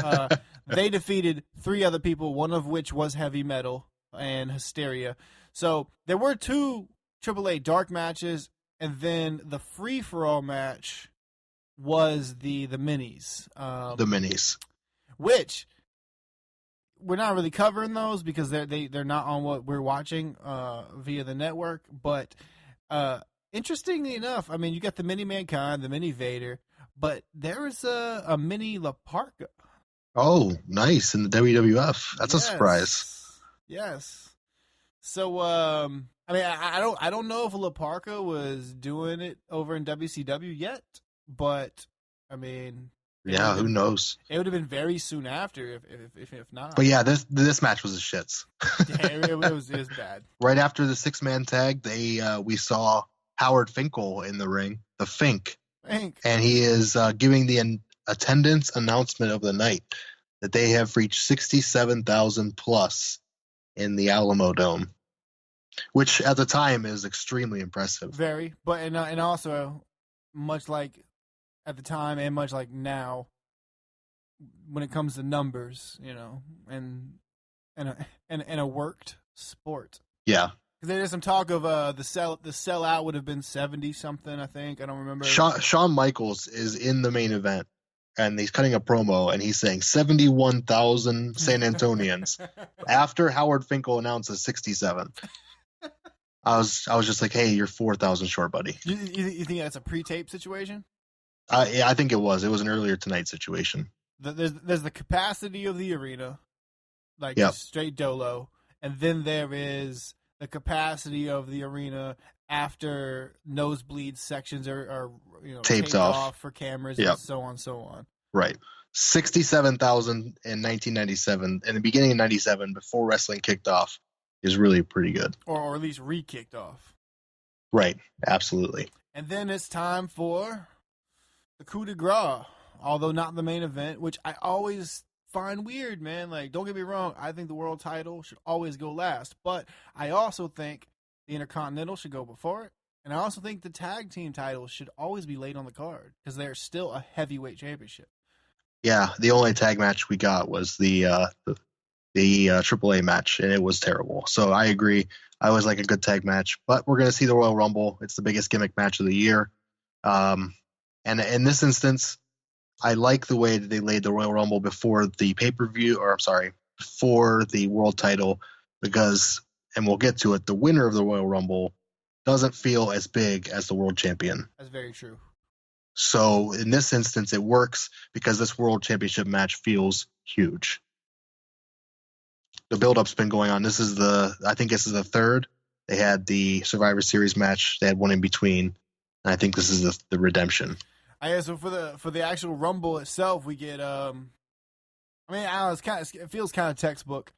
They defeated 3 other people, one of which was Heavy Metal and Hysteria. So there were 2 AAA dark matches, and then the free-for-all match was the minis. The minis. Which we're not really covering those because they're not on what we're watching via the network. But interestingly enough, I mean, you got the mini Mankind, the mini Vader, but there is a mini La Parka. Oh, nice, in the WWF. That's a surprise. Yes. So, I mean, I don't know if La Parka was doing it over in WCW yet, but I mean, yeah, who knows? It would have been very soon after, if not. But yeah, this match was a shits. Yeah, it was bad. Right after the 6-man tag, we saw Howard Finkel in the ring, the Fink, and he is giving the attendance announcement of the night that they have reached 67,000 plus in the Alamo Dome, which at the time is extremely impressive. Very, but and also much like at the time and much like now, when it comes to numbers, you know, and a worked sport. Yeah. There's some talk of the sellout would have been 70 something. I think I don't remember. Shawn Michaels is in the main event, and he's cutting a promo, and he's saying 71,000 San Antonians after Howard Finkel announces 67. I was just like, hey, you're 4,000 short, buddy. You think that's a pre-tape situation? Yeah, I think it was. It was an earlier tonight situation. There's the capacity of the arena, like straight dolo, and then there is the capacity of the arena after nosebleed sections are taped off for cameras and so on. Right. 67,000 in 1997, in the beginning of 97, before wrestling kicked off, is really pretty good. Or at least re-kicked off. Right. Absolutely. And then it's time for the coup de grace, although not the main event, which I always find weird, man. Like, don't get me wrong, I think the world title should always go last, but I also think the Intercontinental should go before it, and I also think the tag team titles should always be late on the card because they're still a heavyweight championship. Yeah, the only tag match we got was the AAA match, and it was terrible. So I agree. I always like a good tag match, but we're going to see the Royal Rumble. It's the biggest gimmick match of the year. And in this instance, I like the way that they laid the Royal Rumble before the pay-per-view, before the world title, because, and we'll get to it, the winner of the Royal Rumble doesn't feel as big as the world champion. That's very true. So in this instance, it works because this world championship match feels huge. The build-up's been going on. I think this is the third. They had the Survivor Series match. They had one in between. And I think this is the redemption. So for the actual Rumble itself, we get I don't know, it feels kind of textbook.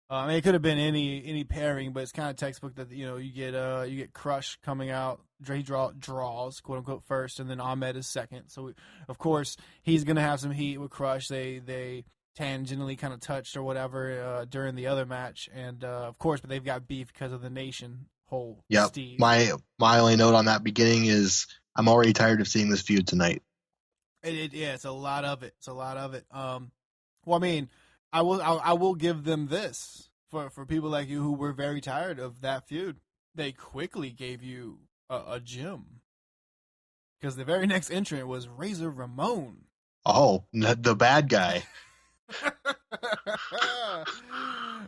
I mean, it could have been any pairing, but it's kind of textbook that you get Crush coming out. He draws quote unquote first, and then Ahmed is second. So of course he's gonna have some heat with Crush. They tangentially kind of touched or whatever during the other match, and of course, but they've got beef because of the Nation whole. Yep. Steve. My only note on that beginning is I'm already tired of seeing this feud tonight. It's a lot of it. Well, I mean, I will give them this for people like you who were very tired of that feud. They quickly gave you a gem. because the very next entrant was Razor Ramon. Oh, the bad guy.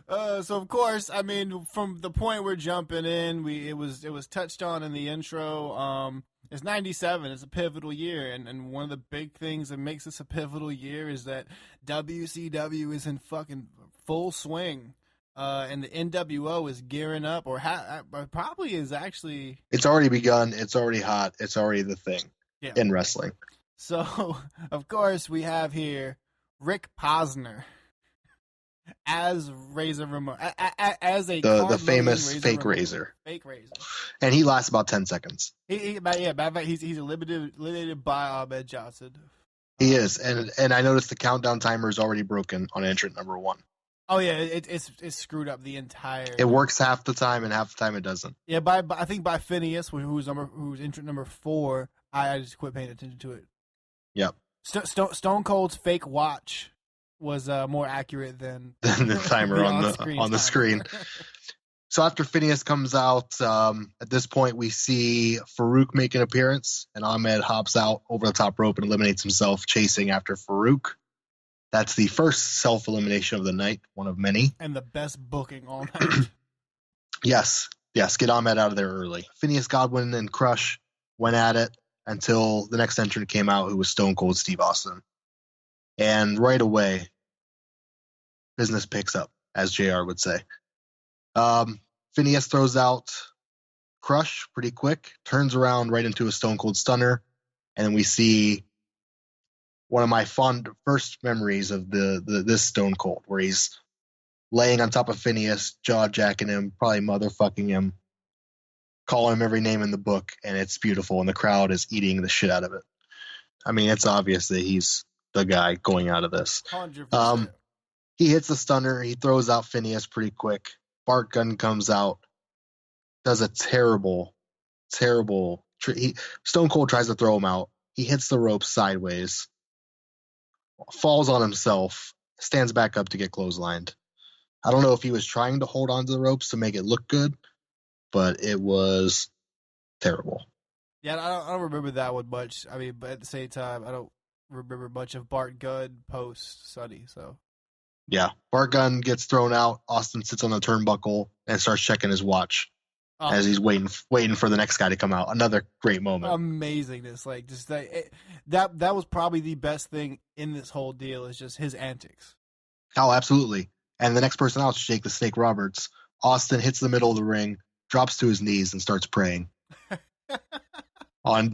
So of course, I mean, from the point we're jumping in, it was touched on in the intro. It's 97. It's a pivotal year, and one of the big things that makes this a pivotal year is that WCW is in fucking full swing, and the NWO is gearing up, or probably is actually. It's already begun. It's already hot. It's already the thing in wrestling. So, of course, we have here Rick Posner as Razor Ramon, as the famous fake Razor. Fake Razor. And he lasts about 10 seconds. He's eliminated by Ahmed Johnson. He is, and I noticed the countdown timer is already broken on entrant number 1. Oh yeah, it's screwed up the entire. It works half the time, and half the time it doesn't. Yeah, I think by Phineas, who's entrant number 4, I just quit paying attention to it. Yep. Stone Cold's fake watch was more accurate than the timer on the screen. So after Phineas comes out, at this point we see Farouk make an appearance, and Ahmed hops out over the top rope and eliminates himself, chasing after Farouk. That's the first self-elimination of the night, one of many. And the best booking all night. Yes, get Ahmed out of there early. Phineas, Godwin, and Crush went at it until the next entrant came out, who was Stone Cold Steve Austin. And right away, business picks up, as JR would say. Phineas throws out Crush pretty quick, turns around right into a Stone Cold Stunner, and then we see one of my fond first memories of this Stone Cold, where he's laying on top of Phineas, jaw-jacking him, probably motherfucking him, calling him every name in the book, and it's beautiful, and the crowd is eating the shit out of it. I mean, it's obvious that he's the guy going out of this. 100%. He hits the stunner. He throws out Phineas pretty quick. Bart Gunn comes out, does a terrible Stone Cold tries to throw him out. He hits the rope sideways, falls on himself, stands back up to get clotheslined. I don't know if he was trying to hold onto the ropes to make it look good, but it was terrible. Yeah, I don't remember that one much. I mean, but at the same time, I don't remember much of Bart Gunn post Sunny. So yeah, Bart Gunn gets thrown out. Austin sits on the turnbuckle and starts checking his watch as he's waiting for the next guy to come out. Another great moment. Amazingness, like just that was probably the best thing in this whole deal is just his antics. Oh, absolutely. And the next person out is Jake the Snake Roberts. Austin hits the middle of the ring, drops to his knees, and starts praying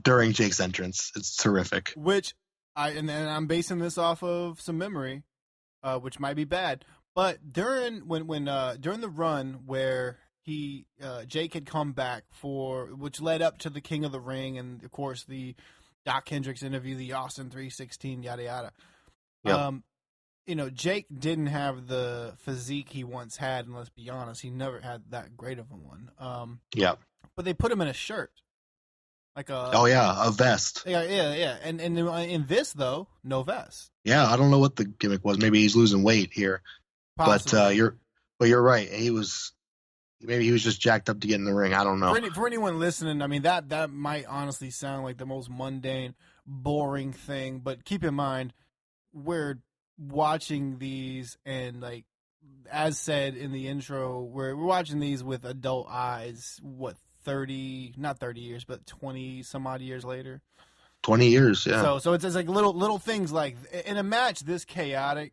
during Jake's entrance. It's terrific. Which I'm basing this off of some memory, which might be bad. But during the run where Jake had come back which led up to the King of the Ring, and of course the Doc Hendricks interview, the Austin 316, yada yada. Yep. Jake didn't have the physique he once had, and let's be honest, he never had that great of a one. But they put him in a shirt, like a vest. Yeah. And in this though, no vest. Yeah, I don't know what the gimmick was. Maybe he's losing weight here. Possibly. But you're right. Maybe he was just jacked up to get in the ring. I don't know. For anyone listening, I mean that might honestly sound like the most mundane, boring thing. But keep in mind, we're watching these, and like as said in the intro, we're watching these with adult eyes. What, 30? Not 30 years, but 20 some odd years later. 20 years, yeah. So it's like little things like in a match this chaotic,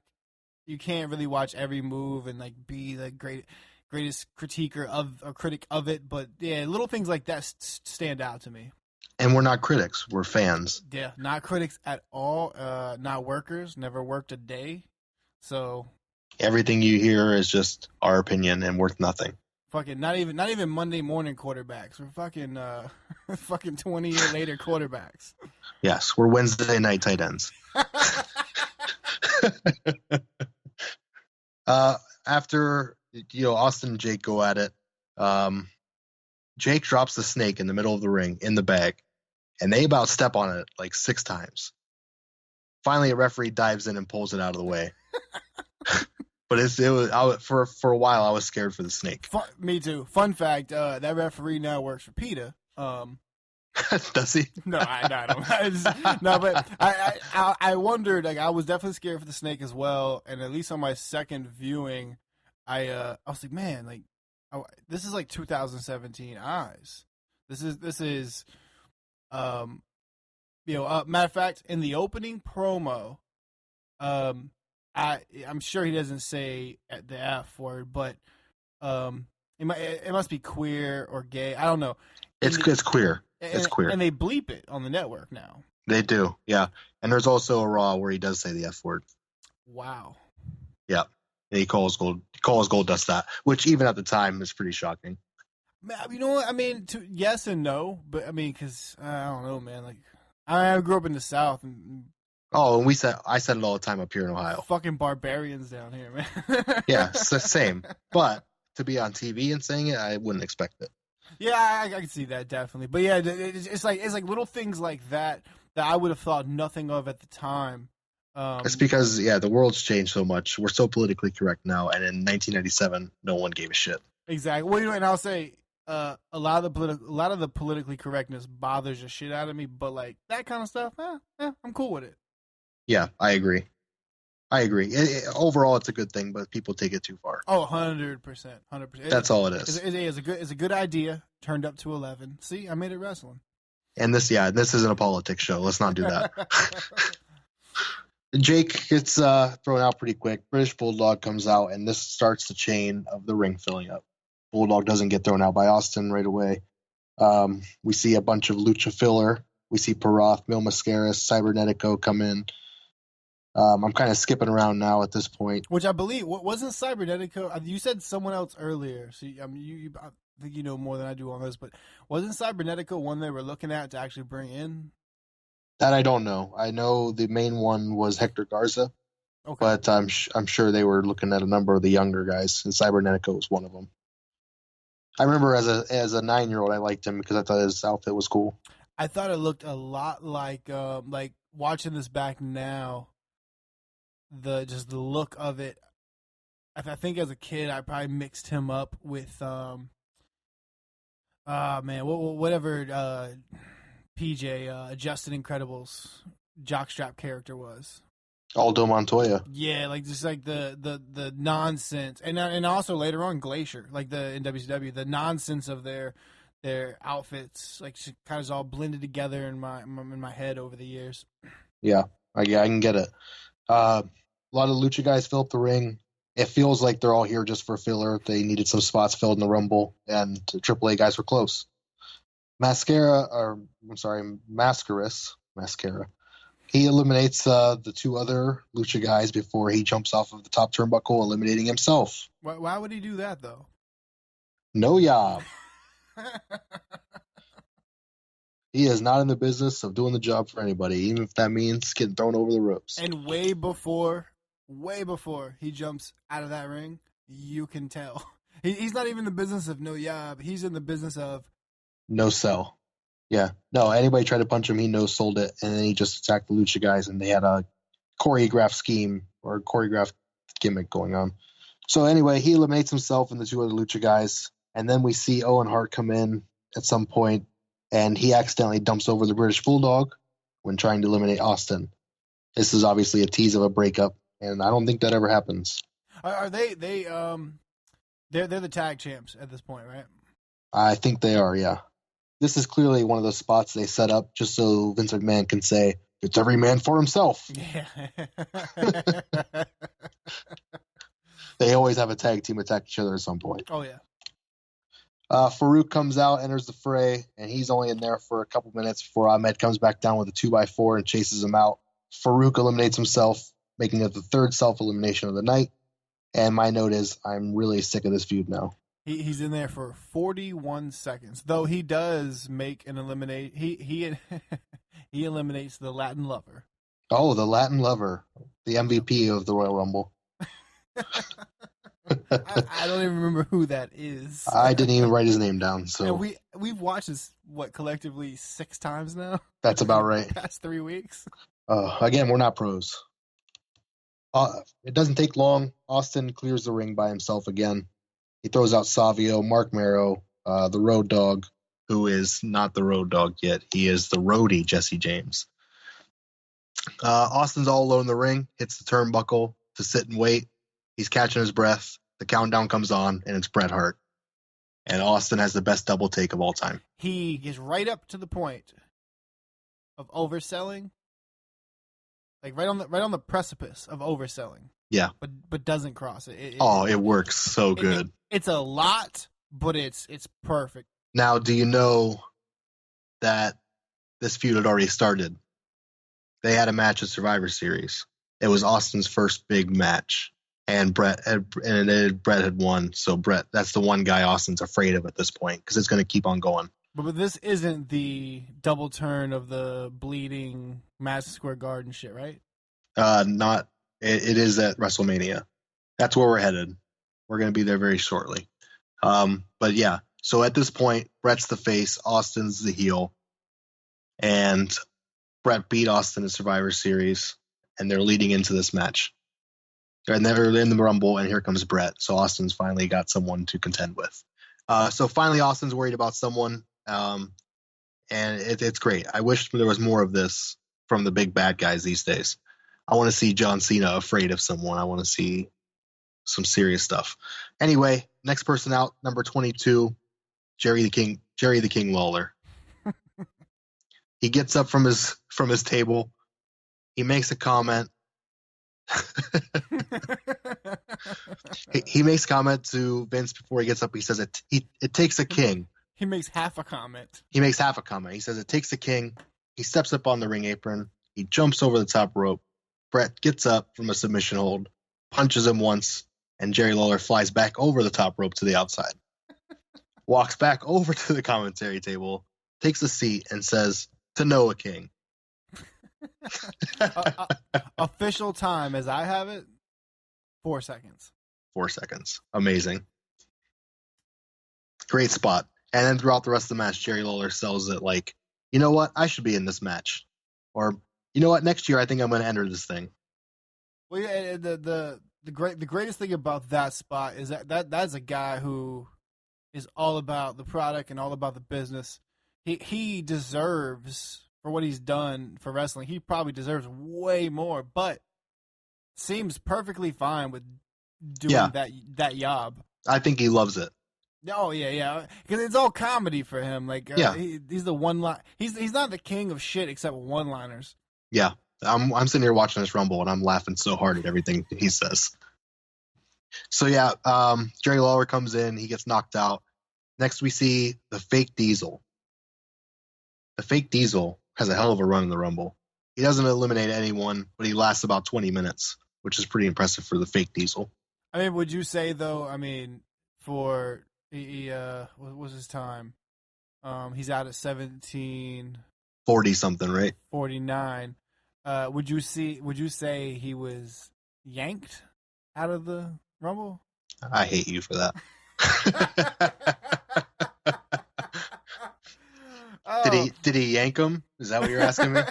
you can't really watch every move and like be the greatest critic of it, but yeah, little things like that stand out to me. And we're not critics, we're fans. Yeah, not critics at all. Not workers, never worked a day. So everything you hear is just our opinion and worth nothing. Fucking not even Monday morning quarterbacks. We're fucking 20-year later quarterbacks. Yes, we're Wednesday night tight ends. After Austin and Jake go at it, Jake drops the snake in the middle of the ring in the bag, and they about step on it like 6 times. Finally, a referee dives in and pulls it out of the way. But for a while I was scared for the snake. Me too. Fun fact: that referee now works for PETA. Does he? No, I don't. No, but I wondered. Like, I was definitely scared for the snake as well. And at least on my second viewing, I was like, man, like, this is like 2017 eyes. This is matter of fact, in the opening promo, I'm sure he doesn't say the F word, but it must be queer or gay. I don't know. It's queer. It's queer. And they bleep it on the network now. They do, yeah. And there's also a Raw where he does say the F word. Wow. Yeah. And he calls Goldust that, which even at the time is pretty shocking. You know what? I mean, yes and no, but I mean, because I don't know, man. Like, I grew up in the South. And I said it all the time up here in Ohio. Fucking barbarians down here, man. Yeah, same. But to be on TV and saying it, I wouldn't expect it. Yeah, I can see that definitely. But yeah, it's like little things like that I would have thought nothing of at the time. It's because the world's changed so much. We're so politically correct now, and in 1997, no one gave a shit. Exactly. Well, and I'll say a lot of the politically correctness bothers the shit out of me. But like that kind of stuff, I'm cool with it. Yeah, I agree. Overall, it's a good thing, but people take it too far. Oh, 100%. That's all it is. It's a good idea turned up to 11. See, I made it wrestling. And this isn't a politics show. Let's not do that. Jake gets thrown out pretty quick. British Bulldog comes out, and this starts the chain of the ring filling up. Bulldog doesn't get thrown out by Austin right away. We see a bunch of lucha filler. We see Parath, Mil Mascaras, Cybernetico come in. I'm kind of skipping around now at this point. Which I believe wasn't Cybernetico. You said someone else earlier. So I think you know more than I do on this. But wasn't Cybernetico one they were looking at to actually bring in? That I don't know. I know the main one was Hector Garza, okay. But I'm sure they were looking at a number of the younger guys, and Cybernetico was one of them. I remember as a 9-year-old, I liked him because I thought his outfit was cool. I thought it looked a lot like watching this back now. The look of it. I think as a kid, I probably mixed him up with whatever PJ Justin Incredible's jockstrap character was. Aldo Montoya. Yeah, like just like the nonsense, and also later on Glacier, like in WCW, the nonsense of their outfits, like kind of all blended together in my head over the years. Yeah, I can get it. A lot of lucha guys fill up the ring. It feels like they're all here just for filler. They needed some spots filled in the Rumble, and the AAA guys were close. Mascara. He eliminates the two other lucha guys before he jumps off of the top turnbuckle, eliminating himself. Why would he do that, though? No job. He is not in the business of doing the job for anybody, even if that means getting thrown over the ropes. And way before he jumps out of that ring, you can tell. He's not even in the business of no job. He's in the business of no sell. Yeah. No, anybody tried to punch him, he no-sold it, and then he just attacked the lucha guys, and they had a choreographed scheme or choreographed gimmick going on. So anyway, he eliminates himself and the two other lucha guys, and then we see Owen Hart come in at some point, and he accidentally dumps over the British Bulldog when trying to eliminate Austin. This is obviously a tease of a breakup, and I don't think that ever happens. Are they're the tag champs at this point, right? I think they are, yeah. This is clearly one of those spots they set up just so Vince McMahon can say, it's every man for himself. Yeah. They always have a tag team attack each other at some point. Oh, yeah. Farouk comes out, enters the fray, and he's only in there for a couple minutes before Ahmed comes back down with a 2x4 and chases him out. Farouk eliminates himself, making it the third self-elimination of the night. And my note is, I'm really sick of this feud now. He's in there for 41 seconds, though he does make an eliminate. He eliminates the Latin Lover. Oh, the Latin Lover, the MVP of the Royal Rumble. I don't even remember who that is. I didn't even write his name down. So we've watched this collectively 6 times now. That's about right. Past 3 weeks. Again, we're not pros. It doesn't take long. Austin clears the ring by himself again. He throws out Savio, Mark Marrow, the Road Dogg, who is not the road dog yet. He is the roadie, Jesse James. Austin's all alone in the ring, hits the turnbuckle to sit and wait. He's catching his breath. The countdown comes on, and it's Bret Hart. And Austin has the best double take of all time. He gets right up to the point of overselling, like right on the precipice of overselling. Yeah, but doesn't cross it. It works so good. It's a lot, but it's perfect. Now, do you know that this feud had already started? They had a match at Survivor Series. It was Austin's first big match, and Bret had won. So Bret, that's the one guy Austin's afraid of at this point because it's going to keep on going. But this isn't the double turn of the bleeding Madison Square Garden shit, right? Not. It is at WrestleMania. That's where we're headed. We're going to be there very shortly. But yeah, so at this point, Bret's the face, Austin's the heel, and Bret beat Austin in Survivor Series, and they're leading into this match. And they're in the Rumble, and here comes Bret. So Austin's finally got someone to contend with. So finally, Austin's worried about someone, and it's great. I wish there was more of this from the big bad guys these days. I want to see John Cena afraid of someone. I want to see some serious stuff. Anyway, next person out, number 22, Jerry the King Lawler. He gets up from his table. He makes a comment. he makes a comment to Vince before he gets up. He says it takes a king. He makes half a comment. He says it takes a king. He steps up on the ring apron. He jumps over the top rope. Bret gets up from a submission hold, punches him once, and Jerry Lawler flies back over the top rope to the outside. Walks back over to the commentary table, takes a seat, and says, "To know a king." Official time, as I have it, 4 seconds. 4 seconds. Amazing. Great spot. And then throughout the rest of the match, Jerry Lawler sells it like, you know what? I should be in this match. Or, you know what? Next year, I think I'm going to enter this thing. Well, yeah, the greatest thing about that spot is that's a guy who is all about the product and all about the business. He deserves, for what he's done for wrestling, he probably deserves way more, but seems perfectly fine with doing that job. I think he loves it. Oh yeah, because it's all comedy for him. Like, he's the one line. He's not the king of shit except one-liners. Yeah, I'm sitting here watching this Rumble and I'm laughing so hard at everything he says. So yeah, Jerry Lawler comes in. He gets knocked out. Next, we see the fake Diesel. The fake Diesel has a hell of a run in the Rumble. He doesn't eliminate anyone, but he lasts about 20 minutes, which is pretty impressive for the fake Diesel. I mean, would you say though? I mean, for what was his time? He's out at 40 something, right? 49. Would you say he was yanked out of the Rumble? I hate you for that. Did he yank him? Is that what you're asking me?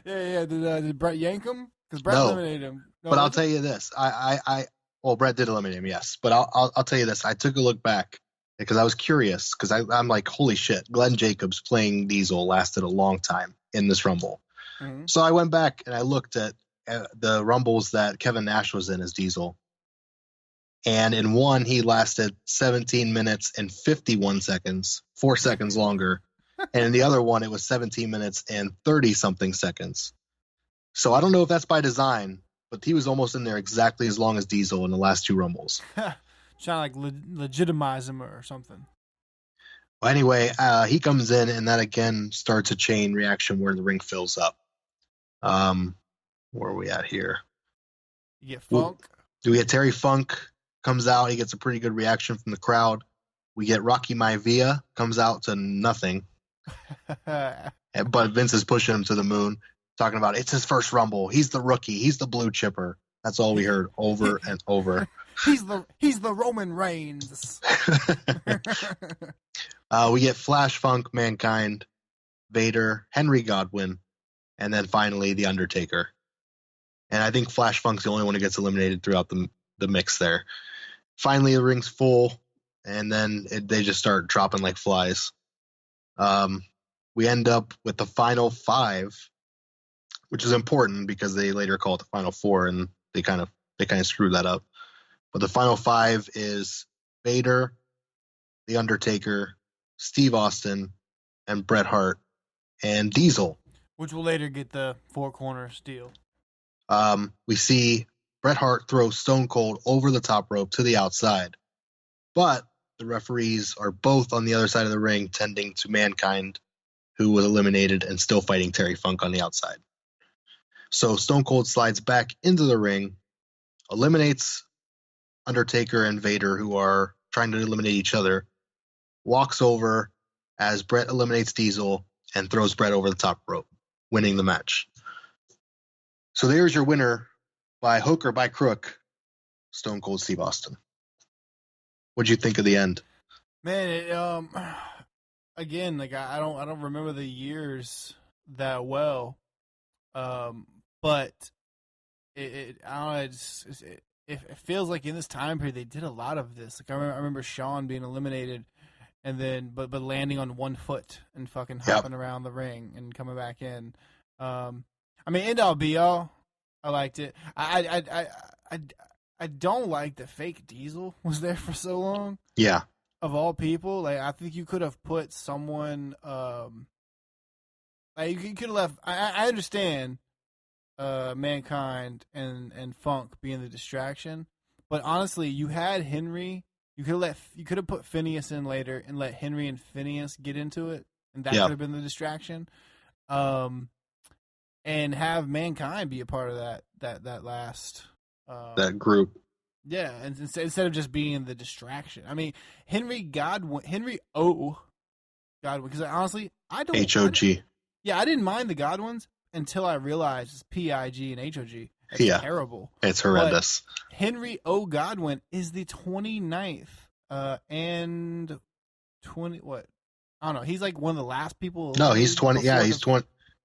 yeah. Did Bret yank him? Because Bret eliminated him. No, but I'll tell you this. Bret did eliminate him, yes. But I'll tell you this. I took a look back because I was curious because I'm like, holy shit, Glenn Jacobs playing Diesel lasted a long time in this Rumble. Mm-hmm. So I went back and I looked at the Rumbles that Kevin Nash was in as Diesel. And in one, he lasted 17 minutes and 51 seconds, 4 seconds longer. And in the other one, it was 17 minutes and 30-something seconds. So I don't know if that's by design, but he was almost in there exactly as long as Diesel in the last two Rumbles. Trying to like legitimize him or something. Well, anyway, he comes in, and that again starts a chain reaction where the ring fills up. Where are we at here? You get Funk. We get Terry Funk comes out. He gets a pretty good reaction from the crowd. We get Rocky Maivia comes out to nothing. But Vince is pushing him to the moon, talking about it's his first Rumble. He's the rookie. He's the blue chipper. That's all we heard over and over. He's the Roman Reigns. We get Flash Funk, Mankind, Vader, Henry Godwin, and then finally the Undertaker. And I think Flash Funk's the only one who gets eliminated throughout the mix there. Finally, the ring's full, and then they just start dropping like flies. We end up with the final 5, which is important because they later call it the final 4, and they kind of screwed that up. But the final 5 is Vader, The Undertaker, Steve Austin, and Bret Hart, and Diesel. Which will later get the 4 corners deal. We see Bret Hart throw Stone Cold over the top rope to the outside, but the referees are both on the other side of the ring tending to Mankind, who was eliminated and still fighting Terry Funk on the outside. So Stone Cold slides back into the ring, eliminates Undertaker and Vader, who are trying to eliminate each other, walks over as Bret eliminates Diesel and throws Bret over the top rope, winning the match. So there's your winner by hook or by crook, Stone Cold Steve Austin. What'd you think of the end? Man, again, like I don't remember the years that well, but it feels like in this time period they did a lot of this. Like I remember Shawn being eliminated, and then but landing on one foot and fucking hopping around the ring and coming back in. I mean, end all be all, I liked it. I don't like the fake Diesel was there for so long. Yeah. Of all people, like I think you could have put someone. Like you could have left. I understand, Mankind and Funk being the distraction, but honestly, you had Henry. You could have put Phineas in later and let Henry and Phineas get into it, and that could have been the distraction. And have Mankind be a part of that last that group. Yeah, and instead of just being the distraction. I mean, Henry O. Godwin, because honestly, I don't... H-O-G. I didn't mind the Godwins until I realized it's P-I-G and H-O-G. It's terrible. It's horrendous. But Henry O. Godwin is the 29th and 20... What? I don't know. He's like one of the last people... No, he's 20... Yeah, he's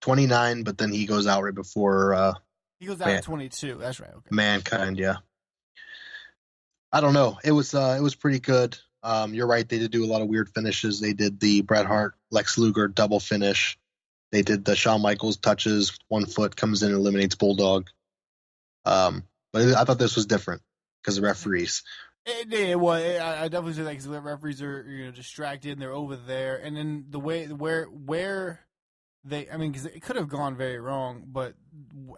29, but then he goes out right before... he goes out at 22. That's right. Okay. Mankind, yeah. I don't know. It was pretty good. You're right. They did do a lot of weird finishes. They did the Bret Hart, Lex Luger double finish. They did the Shawn Michaels touches. 1 foot comes in and eliminates Bulldog. But I thought this was different because of referees. I definitely say that because the referees are distracted and they're over there, and then the way where they, I mean, because it could have gone very wrong, but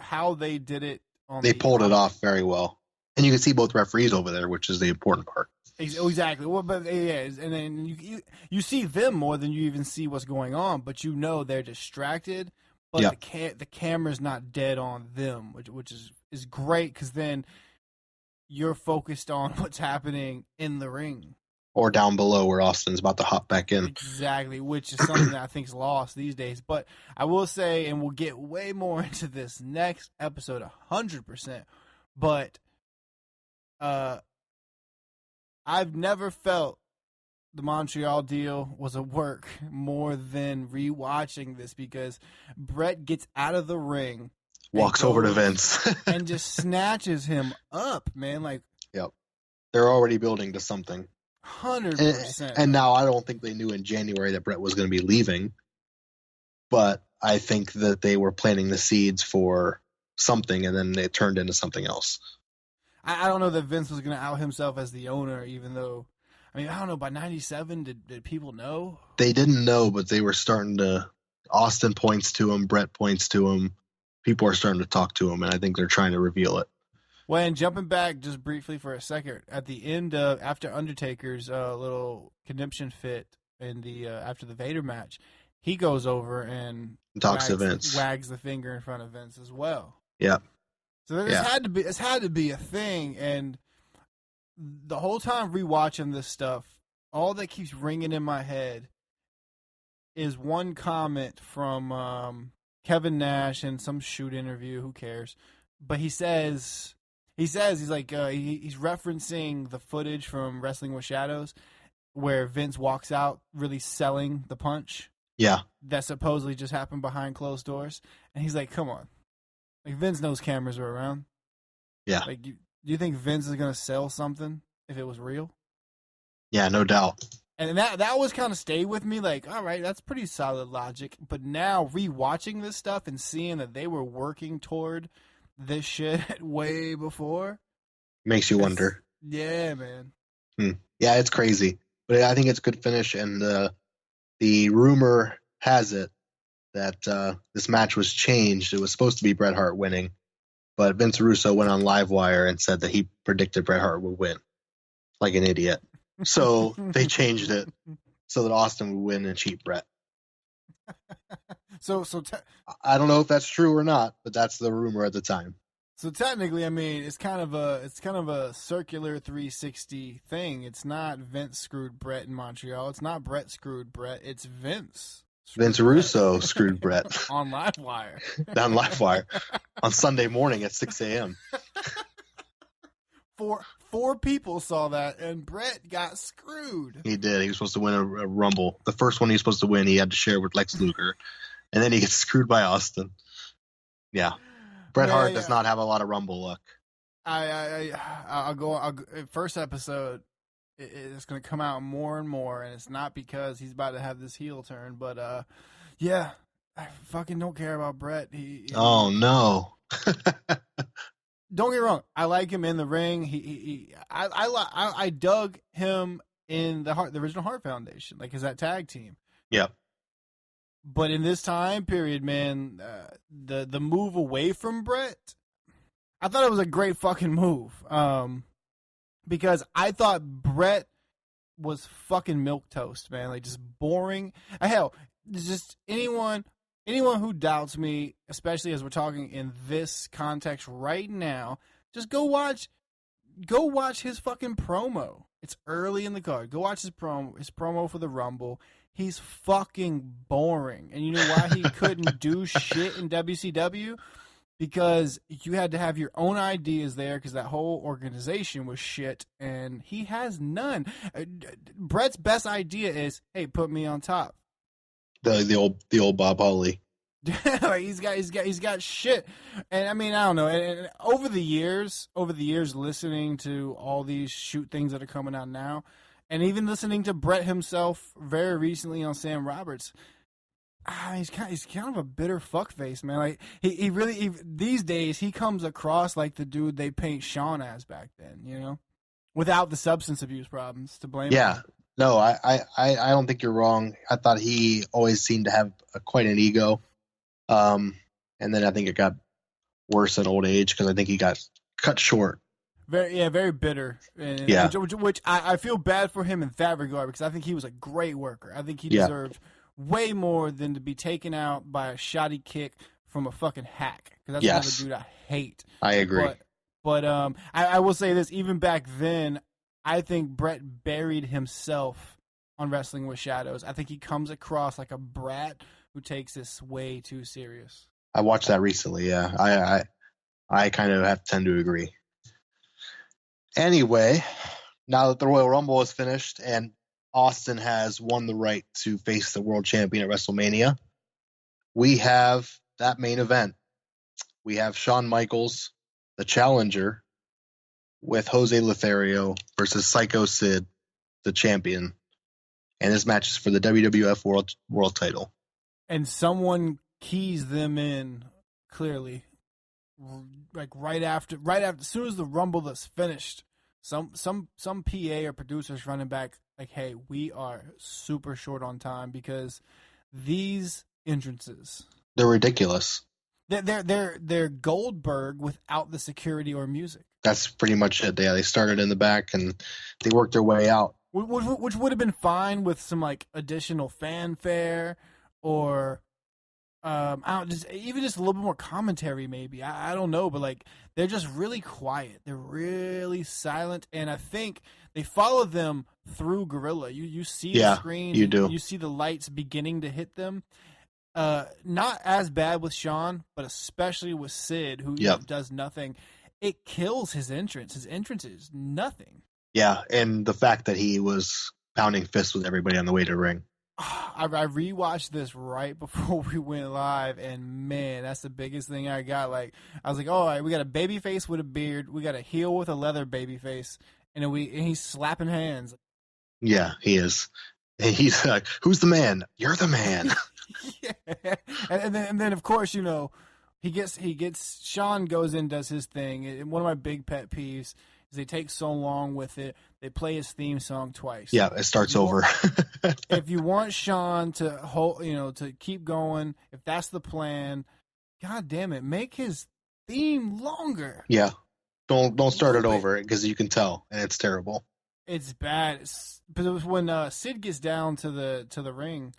how they did it they pulled it off very well. And you can see both referees over there, which is the important part. Exactly. Well, but and then you see them more than you even see what's going on, but you know they're distracted. But the camera's not dead on them, which is great because then you're focused on what's happening in the ring or down below where Austin's about to hop back in. Exactly, which is something that I think is lost these days. But I will say, and we'll get way more into this next episode, 100%. But I've never felt the Montreal deal was a work more than rewatching this because Bret gets out of the ring, walks over to Vince, and just snatches him up, man. Like, they're already building to something. 100%. And now I don't think they knew in January that Bret was going to be leaving, but I think that they were planting the seeds for something, and then it turned into something else. I don't know that Vince was going to out himself as the owner, even though, I mean, I don't know, by 97, did people know? They didn't know, but they were starting to, Austin points to him, Bret points to him, people are starting to talk to him, and I think they're trying to reveal it. Well, and jumping back just briefly for a second, at the end of, after Undertaker's little conniption fit in the after the Vader match, he goes over and talks to Vince, wags the finger in front of Vince as well. Yeah. So this had to be a thing, and the whole time rewatching this stuff, all that keeps ringing in my head is one comment from Kevin Nash in some shoot interview. Who cares? But he's like he's referencing the footage from Wrestling with Shadows, where Vince walks out really selling the punch. Yeah, that supposedly just happened behind closed doors, and he's like, "Come on." Like, Vince knows cameras are around. Yeah. Like, do you think Vince is going to sell something if it was real? Yeah, no doubt. And that always kind of stayed with me, like, all right, that's pretty solid logic. But now rewatching this stuff and seeing that they were working toward this shit way before Makes you wonder. Yeah, man. Yeah, it's crazy, but I think it's a good finish. And the rumor has it that this match was changed. It was supposed to be Bret Hart winning, but Vince Russo went on Livewire and said that he predicted Bret Hart would win, like an idiot. So they changed it so that Austin would win and cheat Bret. I don't know if that's true or not, but that's the rumor at the time. So technically, I mean, it's kind of a circular 360 thing. It's not Vince screwed Bret in Montreal. It's not Bret screwed Bret. It's Vince. Vince Russo screwed Bret on Livewire. On Livewire on Sunday morning at 6 a.m. Four people saw that, and Bret got screwed. He did. He was supposed to win a Rumble. The first one he was supposed to win, he had to share with Lex Luger, and then he gets screwed by Austin. Yeah, Bret Hart does not have a lot of Rumble luck. I'll go. First episode, it's going to come out more and more, and it's not because he's about to have this heel turn, but yeah, I fucking don't care about Bret. Oh no. Don't get me wrong. I like him in the ring. I dug him in the original Hart Foundation, like as that tag team. Yep. But in this time period, man, the move away from Bret, I thought it was a great fucking move. Because I thought Bret was fucking milquetoast, man. Like just boring. Hell, just anyone who doubts me, especially as we're talking in this context right now, just go watch his fucking promo. It's early in the card. Go watch his promo for the Rumble. He's fucking boring. And you know why he couldn't do shit in WCW? Because you had to have your own ideas there because that whole organization was shit, and he has none. Bret's best idea is, hey, put me on top. The old Bob Holly. he's got shit, and I mean I don't know. And over the years, listening to all these shoot things that are coming out now, and even listening to Bret himself very recently on Sam Roberts, he's kind of a bitter fuckface, man. Like he really these days he comes across like the dude they paint Shawn as back then, you know, without the substance abuse problems to blame. Yeah. him. No, I don't think you're wrong. I thought he always seemed to have quite an ego. And then I think it got worse in old age because I think he got cut short. Very bitter. And, yeah. Which I feel bad for him in that regard because I think he was a great worker. I think he deserved way more than to be taken out by a shoddy kick from a fucking hack. Because that's another dude I hate. I agree. But I will say this, even back then, I think Bret buried himself on Wrestling with Shadows. I think he comes across like a brat who takes this way too serious. I watched that recently, yeah. I kind of have to tend to agree. Anyway, now that the Royal Rumble is finished and Austin has won the right to face the world champion at WrestleMania, we have that main event. We have Shawn Michaels, the challenger, with Jose Lothario versus Sycho Sid, the champion. And this match is for the WWF World title. And someone keys them in clearly, like right after, as soon as the Rumble is finished, some PA or producers running back like, hey, we are super short on time because these entrances, they're ridiculous. They're Goldberg without the security or music. That's pretty much it. They started in the back and they worked their way out. Which would have been fine with some like additional fanfare or just a little bit more commentary maybe. I don't know, but like they're just really quiet. They're really silent, and I think they follow them through Gorilla. You see the screen, you do. You see the lights beginning to hit them. Not as bad with Shawn, but especially with Sid, who does nothing. It kills his entrance. His entrance is nothing. Yeah, and the fact that he was pounding fists with everybody on the way to the ring. I rewatched this right before we went live, and man, that's the biggest thing I got. Like, I was like, all right, we got a baby face with a beard, we got a heel with a leather baby face, and he's slapping hands. Yeah, he is. And he's like, "Who's the man? You're the man." Yeah. And then of course, he gets Shawn goes in, does his thing. And one of my big pet peeves is they take so long with it. They play his theme song twice. Yeah, it starts over. If you want Shawn to to keep going, if that's the plan, God damn it, make his theme longer. Yeah, don't start it over because you can tell, and it's terrible. It's bad. But when Sid gets down to the ring,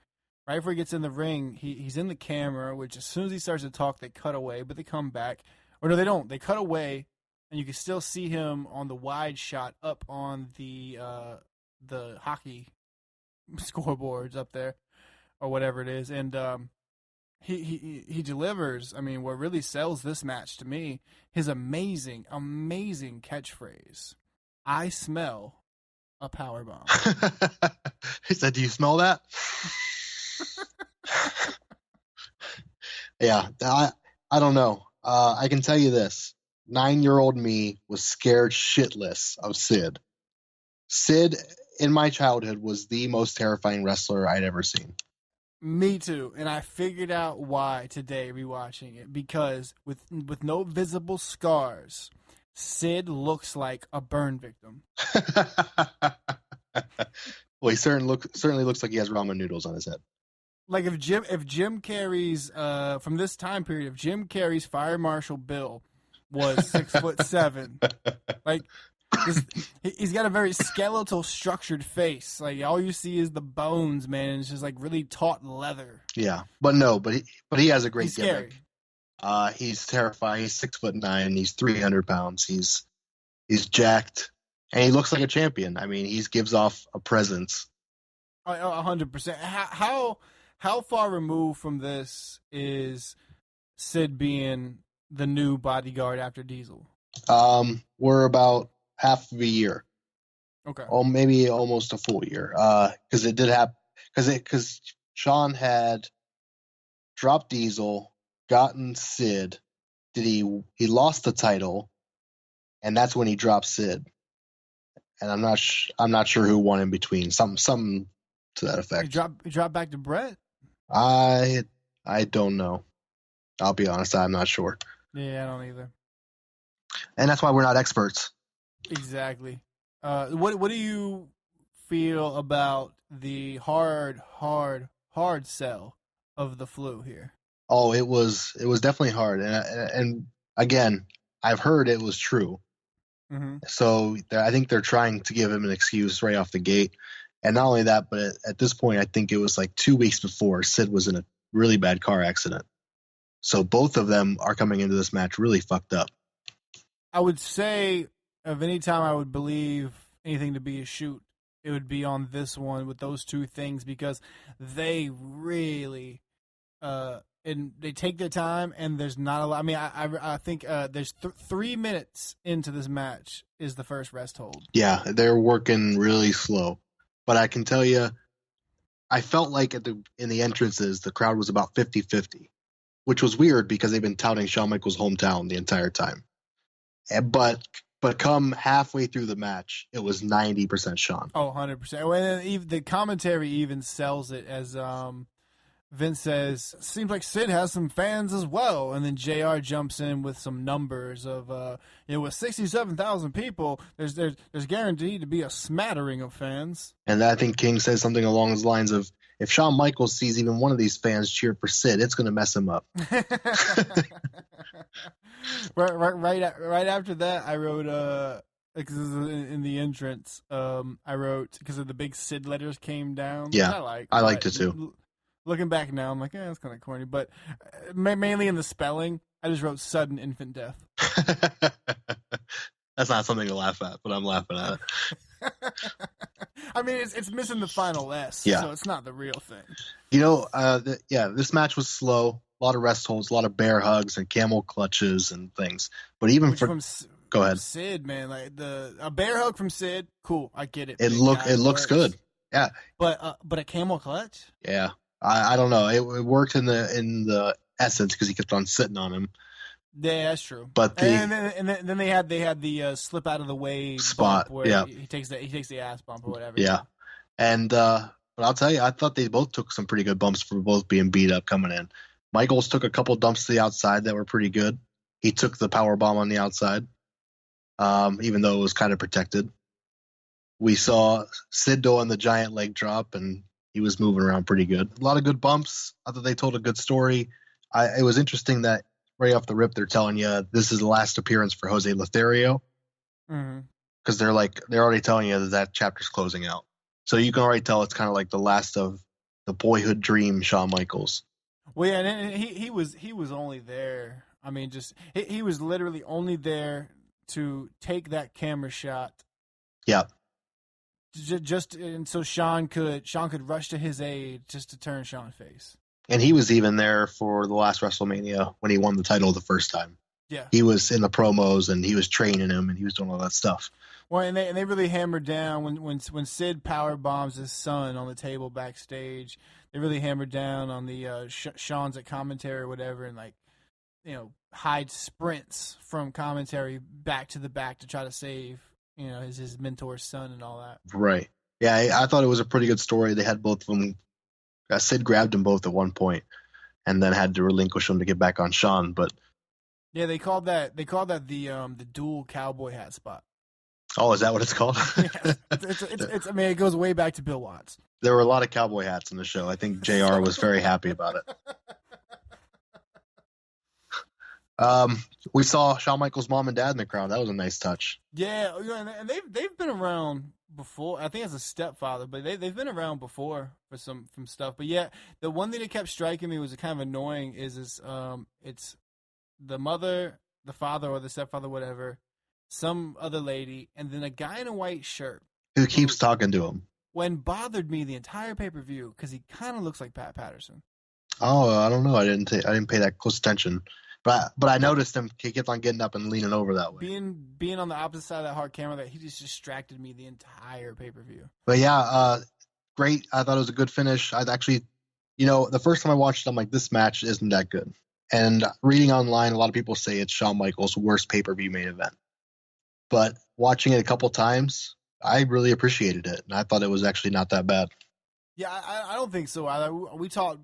right before he gets in the ring, he's in the camera. Which as soon as he starts to talk, they cut away, but they come back. Or no, they don't. They cut away, and you can still see him on the wide shot up on the hockey scoreboards up there, or whatever it is, and he delivers. I mean, what really sells this match to me, his amazing catchphrase: "I smell a powerbomb." He said, "Do you smell that?" Yeah, I don't know. I can tell you this: 9-year-old me was scared shitless of Sid. Sid, in my childhood, was the most terrifying wrestler I'd ever seen. Me too, and I figured out why today rewatching it, because with no visible scars, Sid looks like a burn victim. Well, he certainly looks like he has ramen noodles on his head. Like if Jim Carrey's from this time period, if Jim Carrey's Fire Marshal Bill was 6'7", like he's got a very skeletal, structured face. Like all you see is the bones, man. And it's just like really taut leather. Yeah, but he has a great gimmick. Scary. He's terrifying. He's 6'9". He's 300 pounds. He's jacked, and he looks like a champion. I mean, he gives off a presence. 100%. How far removed from this is Sid being the new bodyguard after Diesel? We're about half of a year. Okay. Or maybe almost a full year. Because it did happen. Because Shawn had dropped Diesel, gotten Sid. He lost the title, and that's when he dropped Sid. And I'm not sure who won in between. Something to that effect. He dropped back to Brett? I don't know. I'll be honest, I'm not sure. Yeah, I don't either. And that's why we're not experts. Exactly. What do you feel about the hard sell of the flu here? Oh, it was definitely hard, and again, I've heard it was true. Mm-hmm. So I think they're trying to give him an excuse right off the gate. And not only that, but at this point, I think it was like 2 weeks before Sid was in a really bad car accident. So both of them are coming into this match really fucked up. I would say of any time I would believe anything to be a shoot, it would be on this one with those two things, because they really and they take their time, and there's not a lot. I mean, I think there's 3 minutes into this match is the first rest hold. Yeah, they're working really slow. But I can tell you, I felt like in the entrances, the crowd was about 50-50, which was weird because they've been touting Shawn Michaels' hometown the entire time. But come halfway through the match, it was 90% Shawn. Oh, 100%. And even the commentary even sells it as Vince says, seems like Sid has some fans as well. And then JR jumps in with some numbers of, with 67,000 people, there's guaranteed to be a smattering of fans. And I think King says something along the lines of, if Shawn Michaels sees even one of these fans cheer for Sid, it's going to mess him up. right after that, I wrote, because in the entrance, I wrote, because of the big Sid letters came down. Yeah, I liked it too. Looking back now, I'm like, that's kind of corny. But mainly in the spelling, I just wrote sudden infant death. That's not something to laugh at, but I'm laughing at it. I mean, it's missing the final S, so it's not the real thing. This match was slow. A lot of rest holds, a lot of bear hugs and camel clutches and things. But even go ahead, Sid, man, like a bear hug from Sid, cool, I get it. It looks good, yeah. But a camel clutch, yeah. I don't know. It worked in the essence because he kept on sitting on him. Yeah, that's true. But then they had the slip out of the way spot where he takes the ass bump or whatever. Yeah, and But I'll tell you, I thought they both took some pretty good bumps for both being beat up coming in. Michaels took a couple dumps to the outside that were pretty good. He took the power bomb on the outside, even though it was kind of protected. We saw Sid doing the giant leg drop, and he was moving around pretty good. A lot of good bumps. I thought they told a good story. It was interesting that right off the rip, they're telling you this is the last appearance for Jose Lothario. Because they're already telling you that chapter's closing out. So you can already tell it's kind of like the last of the boyhood dream Shawn Michaels. Well, yeah, and he was only there. I mean, he was literally only there to take that camera shot. Yeah. And so Shawn could rush to his aid just to turn Shawn face. And he was even there for the last WrestleMania when he won the title the first time. Yeah. He was in the promos and he was training him and he was doing all that stuff. Well, and they really hammered down when Sid power bombs his son on the table backstage. They really hammered down on the Shawn's at commentary or whatever, and Hyde sprints from commentary back to the back to try to save his mentor's son and all that. Right. Yeah, I thought it was a pretty good story. They had both of them. Sid grabbed them both at one point, and then had to relinquish them to get back on Shawn. But yeah, they called that the dual cowboy hat spot. Oh, is that what it's called? Yeah, it's. I mean, it goes way back to Bill Watts. There were a lot of cowboy hats in the show. I think JR was very happy about it. We saw Shawn Michaels' mom and dad in the crowd. That was a nice touch. Yeah, and they've been around before. I think as a stepfather, but they've been around before for some stuff. But yeah, the one thing that kept striking me was kind of annoying is it's the mother, the father, or the stepfather, whatever, some other lady, and then a guy in a white shirt who keeps talking to him. When bothered me the entire pay-per-view because he kind of looks like Pat Patterson. Oh, I don't know. I didn't pay that close attention. But I noticed him. He kept on getting up and leaning over that way. Being on the opposite side of that hard camera, that he just distracted me the entire pay-per-view. But yeah, great. I thought it was a good finish. I actually, the first time I watched it, I'm like, this match isn't that good. And reading online, a lot of people say it's Shawn Michaels' worst pay-per-view main event. But watching it a couple times, I really appreciated it, and I thought it was actually not that bad. Yeah, I don't think so either. We talked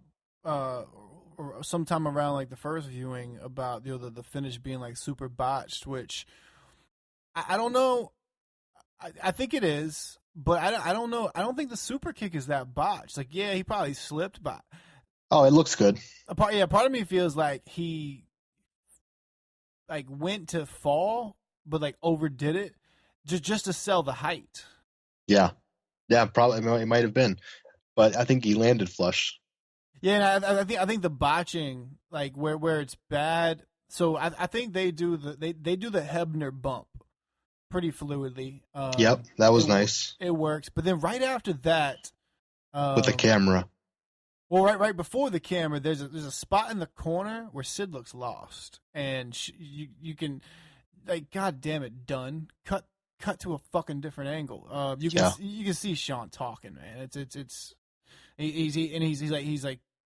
sometime around like the first viewing about the finish being like super botched, which I don't know. I think it is, but I don't know. I don't think the super kick is that botched. Like, yeah, he probably slipped, but oh, it looks good. Part of me feels like he went to fall, but overdid it just to sell the height. Yeah, probably it might have been, but I think he landed flush. Yeah, and I think the botching, where it's bad. So I think they do the Hebner bump pretty fluidly. Yep, that was nice. It works, but then right after that, with the camera. Well, right before the camera, there's a spot in the corner where Sid looks lost, and you can, God damn it, done cut to a fucking different angle. You can see Shawn talking, man. He's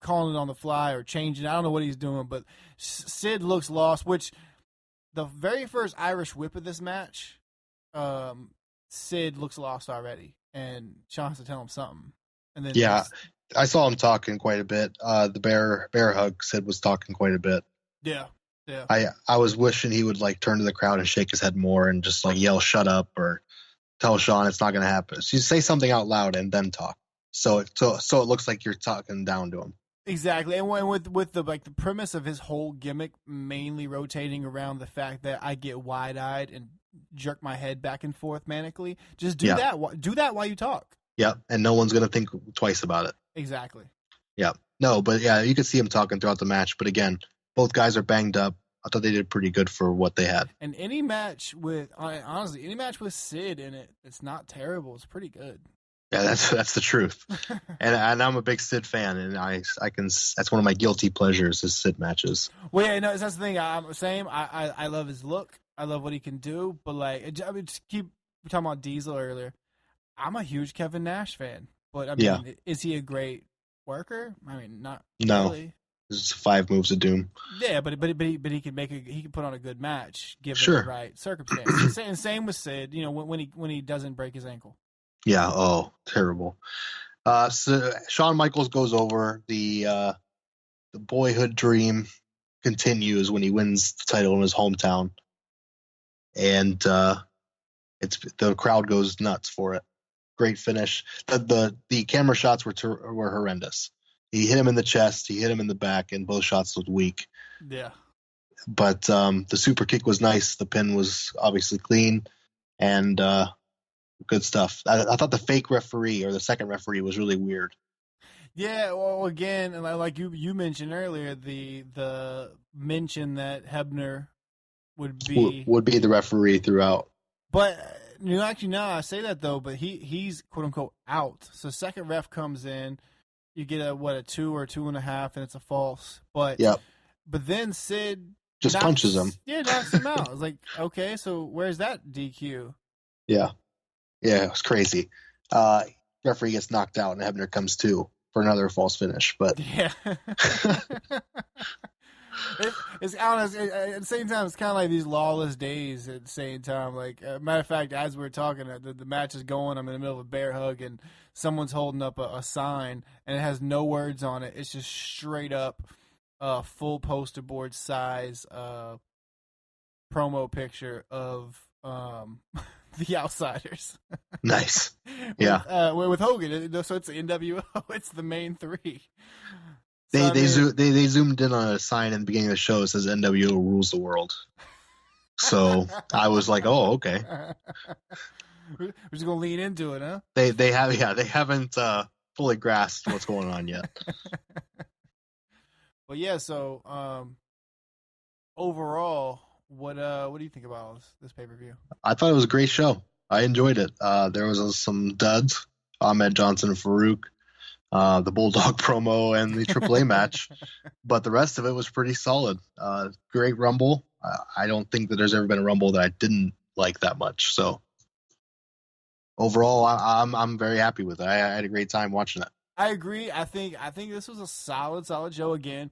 calling it on the fly or changing. I don't know what he's doing, but Sid looks lost. Which the very first Irish whip of this match, Sid looks lost already, and Shawn has to tell him something. And then I saw him talking quite a bit. The bear hug, Sid was talking quite a bit. Yeah. Yeah. I was wishing he would turn to the crowd and shake his head more and just yell "shut up" or tell Shawn it's not going to happen. So you say something out loud and then talk. So it looks like you're talking down to him. Exactly, and with the the premise of his whole gimmick mainly rotating around the fact that I get wide-eyed and jerk my head back and forth manically. Just do that. Do that while you talk. Yeah, and no one's going to think twice about it. Exactly. Yeah. No, but yeah, you could see him talking throughout the match. But again, both guys are banged up. I thought they did pretty good for what they had. And any match with Sid in it, it's not terrible. It's pretty good. Yeah, that's the truth. and I'm a big Sid fan, and I can. That's one of my guilty pleasures is Sid matches. Well, yeah, no, that's the thing. I'm same. I love his look. I love what he can do. But just keep talking about Diesel earlier. I'm a huge Kevin Nash fan, but I mean, is he a great worker? I mean, not really. It's 5 moves of doom. Yeah, but he can he can put on a good match given the right circumstances. And same with Sid. When he doesn't break his ankle. Yeah. Oh, terrible. So Shawn Michaels goes over. The boyhood dream continues when he wins the title in his hometown, and the crowd goes nuts for it. Great finish. The camera shots were horrendous. He hit him in the chest, he hit him in the back, and both shots looked weak. Yeah. But the super kick was nice. The pin was obviously clean, and good stuff. I thought the fake referee or the second referee was really weird. Yeah, well, again, like you mentioned earlier, the mention that Hebner would be the referee throughout. But actually, no, I say that though. But he's quote unquote out. So second ref comes in, you get a 2 or 2.5, and it's a false. But But then Sid just punches him. Yeah, knocks him out. It's like, okay, so where's that DQ? Yeah, it was crazy. Referee gets knocked out, and Hebner comes too for another false finish. But yeah. It's honest. At the same time, it's kind of like these lawless days. At the same time, like matter of fact, as we're talking, the match is going. I'm in the middle of a bear hug, and someone's holding up a sign, and it has no words on it. It's just straight up, full poster board size promo picture of the Outsiders. Nice. Yeah. With Hogan, so it's the NWO. It's the main three. They zoomed in on a sign in the beginning of the show that says NWO rules the world. So I was like, oh, okay. We're just gonna lean into it, huh? They haven't fully grasped what's going on yet. But yeah, so overall, what do you think about this pay-per-view? I thought it was a great show. I enjoyed it. There was some duds. AHMED Johnson and Farouk. The Bulldog promo and the AAA match, but the rest of it was pretty solid. Great Rumble. I don't think that there's ever been a Rumble that I didn't like that much. So overall, I'm very happy with it. I had a great time watching it. I agree. I think this was a solid show again.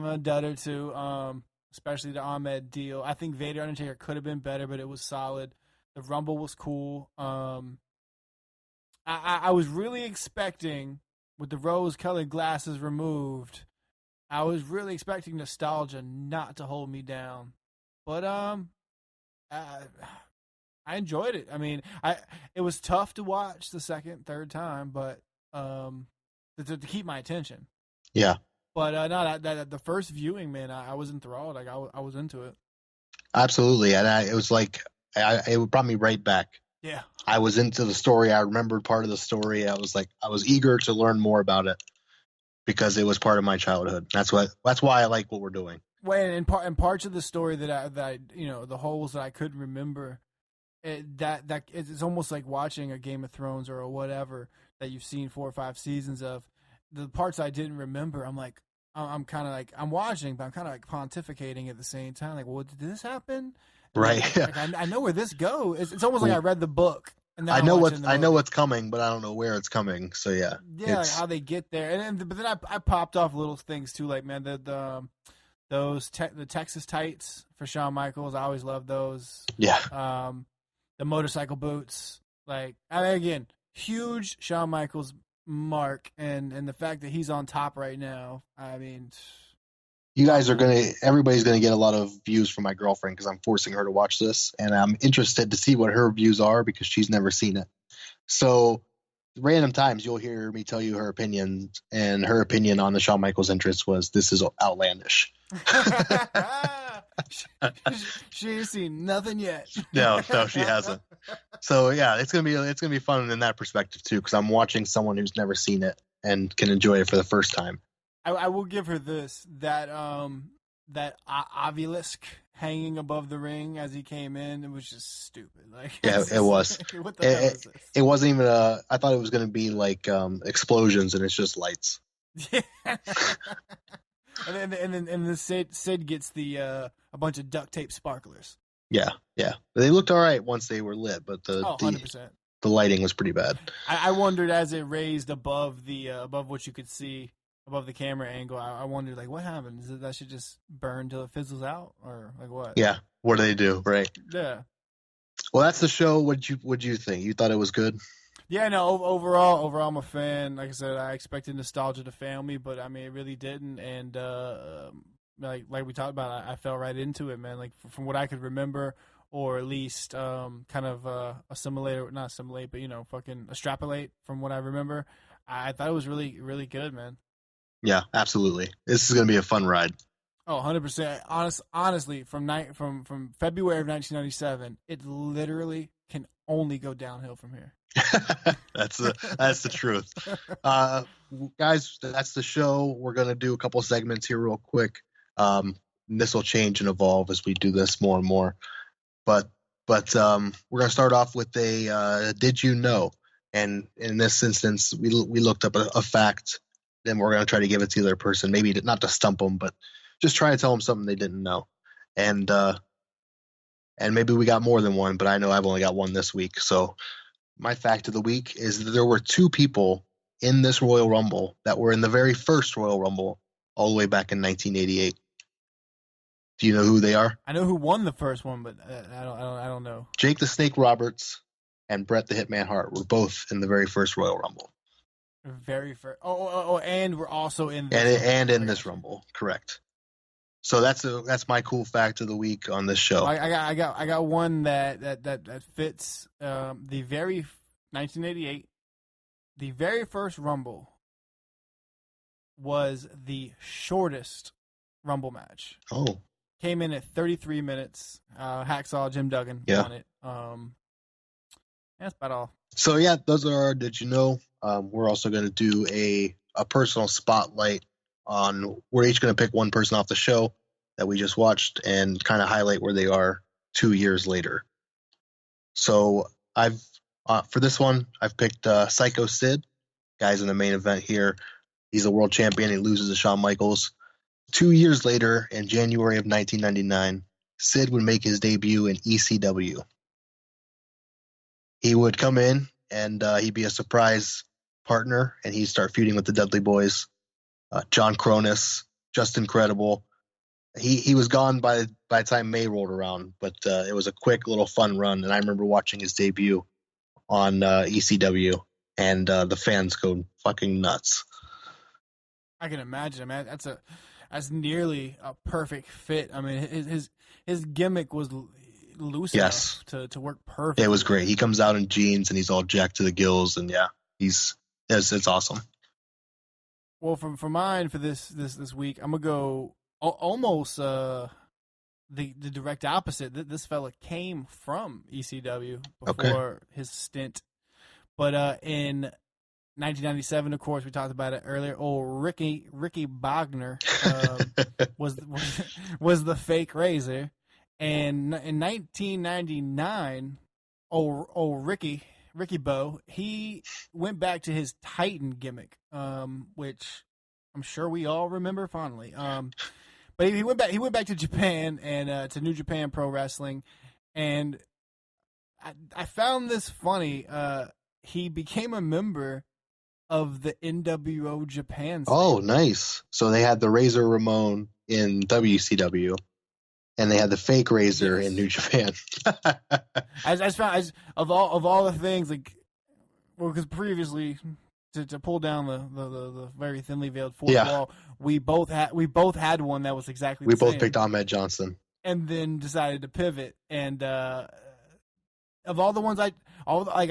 A dud or two, especially the AHMED deal. I think Vader Undertaker could have been better, but it was solid. The Rumble was cool. I was really expecting, with the rose-colored glasses removed, I was really expecting nostalgia not to hold me down. But I enjoyed it. I mean, it was tough to watch the second, third time, but to keep my attention. Yeah. But no, that the first viewing, man, I was enthralled. Like I was into it. Absolutely, and it was like it brought me right back. Yeah. I was into the story. I remembered part of the story. I was eager to learn more about it because it was part of my childhood. That's why I like what we're doing. Well, and parts of the story that I the holes that I couldn't remember, that it's almost like watching a Game of Thrones or a whatever that you've seen 4 or 5 seasons of. The parts I didn't remember, I'm kind of like I'm watching, but I'm kind of like pontificating at the same time. Like, well, did this happen? Right. I know where this goes. It's almost like I read the book. And I know what's coming, but I don't know where it's coming. So yeah. Yeah, like how they get there, but then I popped off little things too, like man, the Texas tights for Shawn Michaels. I always loved those. Yeah. The motorcycle boots, like again, huge Shawn Michaels mark, and the fact that he's on top right now. I mean. Everybody's gonna get a lot of views from my girlfriend because I'm forcing her to watch this, and I'm interested to see what her views are because she's never seen it. So, random times you'll hear me tell you her opinion, and her opinion on the Shawn Michaels entrance was this is outlandish. She ain't seen nothing yet. No, she hasn't. So yeah, it's gonna be fun in that perspective too because I'm watching someone who's never seen it and can enjoy it for the first time. I will give her this, that obelisk hanging above the ring as he came in. It was just stupid. Like, yeah, it was. What the hell is this? It wasn't even I thought it was going to be like explosions, and it's just lights. Yeah. and then Sid gets a bunch of duct tape sparklers. Yeah. They looked all right once they were lit, but 100%. The lighting was pretty bad. I wondered as it raised above what you could see. Above the camera angle, I wondered, like, what happened? Is it that should just burn till it fizzles out, or like what? Yeah, what do they do? Right. Yeah. Well, that's the show. What'd you think? You thought it was good? Yeah, no. Overall, I'm a fan. Like I said, I expected nostalgia to fail me, but I mean, it really didn't. And like we talked about, I fell right into it, man. Like from what I could remember, or at least kind of assimilate, or not assimilate, but fucking extrapolate from what I remember. I thought it was really, really good, man. Yeah, absolutely. This is going to be a fun ride. Oh, 100%. Honestly, from February of 1997, it literally can only go downhill from here. That's the truth. Guys, that's the show. We're going to do a couple segments here real quick. This will change and evolve as we do this more and more. But we're going to start off with a did you know? And in this instance, we looked up a fact, then we're going to try to give it to the other person. Maybe not to stump them, but just try to tell them something they didn't know. And maybe we got more than one, but I know I've only got one this week. So my fact of the week is that there were two people in this Royal Rumble that were in the very first Royal Rumble all the way back in 1988. Do you know who they are? I know who won the first one, but I don't know. Jake the Snake Roberts and Bret the Hitman Hart were both in the very first Royal Rumble. Very first. And we're also in this in this Rumble, correct. So that's my cool fact of the week on this show. I got one that fits the very 1988. The very first Rumble was the shortest Rumble match. Oh. Came in at 33 minutes. Hacksaw Jim Duggan won it. That's about all. So yeah, those are our Did You Know? We're also going to do a personal spotlight on, we're each going to pick one person off the show that we just watched and kind of highlight where they are 2 years later. So I've for this one, I've picked Sycho Sid. Guy's in the main event here. He's a world champion. He loses to Shawn Michaels. 2 years later, in January of 1999, Sid would make his debut in ECW. He would come in and he'd be a surprise partner, and he'd start feuding with the Dudley Boys, John Cronus, Just Incredible. He was gone by the time May rolled around, but it was a quick little fun run, and I remember watching his debut on ECW, and the fans go fucking nuts. I can imagine, man. That's nearly a perfect fit. I mean, his gimmick was loose enough to work perfectly. It was great. He comes out in jeans and he's all jacked to the gills, and yeah, it's awesome. Well, for mine for this week, I'm gonna go almost the direct opposite. This fella came from ECW before his stint, but in 1997, of course, we talked about it earlier. Old Ricky Bogner was the fake Razor, and in 1999, old Ricky Bo, he went back to his Titan gimmick, which I'm sure we all remember fondly. But he went back to Japan and to New Japan Pro Wrestling, and I found this funny. He became a member of the NWO Japan stable. Oh, nice. So they had the Razor Ramon in WCW, and they had the fake Razor in New Japan. I found of all the things, like, well, because previously to pull down the very thinly veiled fourth wall, we both had one that was exactly the same. We both picked AHMED Johnson, and then decided to pivot. And of all the ones I was like,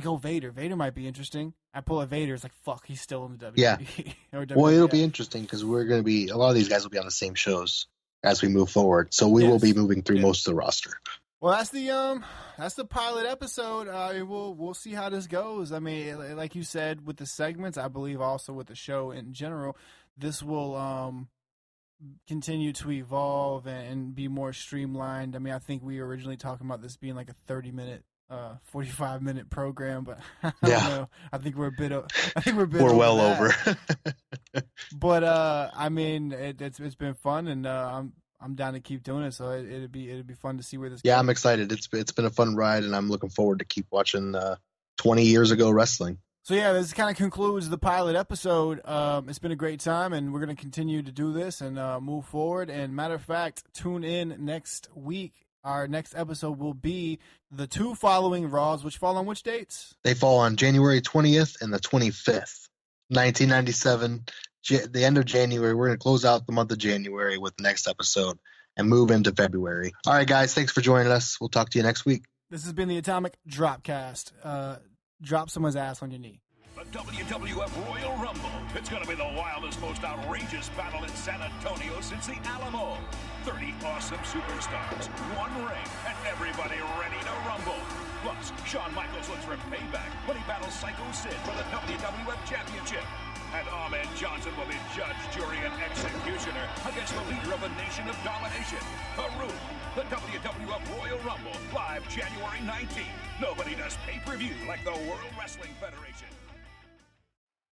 oh, Vader might be interesting. I pull a Vader, it's like, fuck, he's still in the WWE. Yeah. Or WWE. Well, it'll be interesting because we're going to be, a lot of these guys will be on the same shows as we move forward. So we will be moving through most of the roster. Well, that's the pilot episode. We'll see how this goes. I mean, like you said, with the segments, I believe also with the show in general, this will continue to evolve and be more streamlined. I mean, I think we were originally talking about this being like a 30-minute 45-minute program, but I don't know. I think we're a bit we're well over. But I mean, it's been fun, and I'm down to keep doing it. So it'd be fun to see where this goes. I'm excited. It's been a fun ride, and I'm looking forward to keep watching 20 years ago wrestling. So yeah, this kind of concludes the pilot episode. It's been a great time, and we're going to continue to do this and move forward. And matter of fact, tune in next week Our next episode will be the 2 following Raws, which fall on which dates? They fall on January 20th and the 25th, 1997. The end of January. We're going to close out the month of January with the next episode and move into February. All right, guys. Thanks for joining us. We'll talk to you next week. This has been the Atomic Dropcast. Drop someone's ass on your knee. The WWF Royal Rumble. It's going to be the wildest, most outrageous battle in San Antonio since the Alamo. 30 awesome superstars, one ring, and everybody ready to rumble. Plus, Shawn Michaels looks for payback when he battles Sycho Sid for the WWF Championship. And AHMED Johnson will be judge, jury, and executioner against the leader of the Nation of Domination, Peru. The WWF Royal Rumble, live January 19th. Nobody does pay-per-view like the World Wrestling Federation.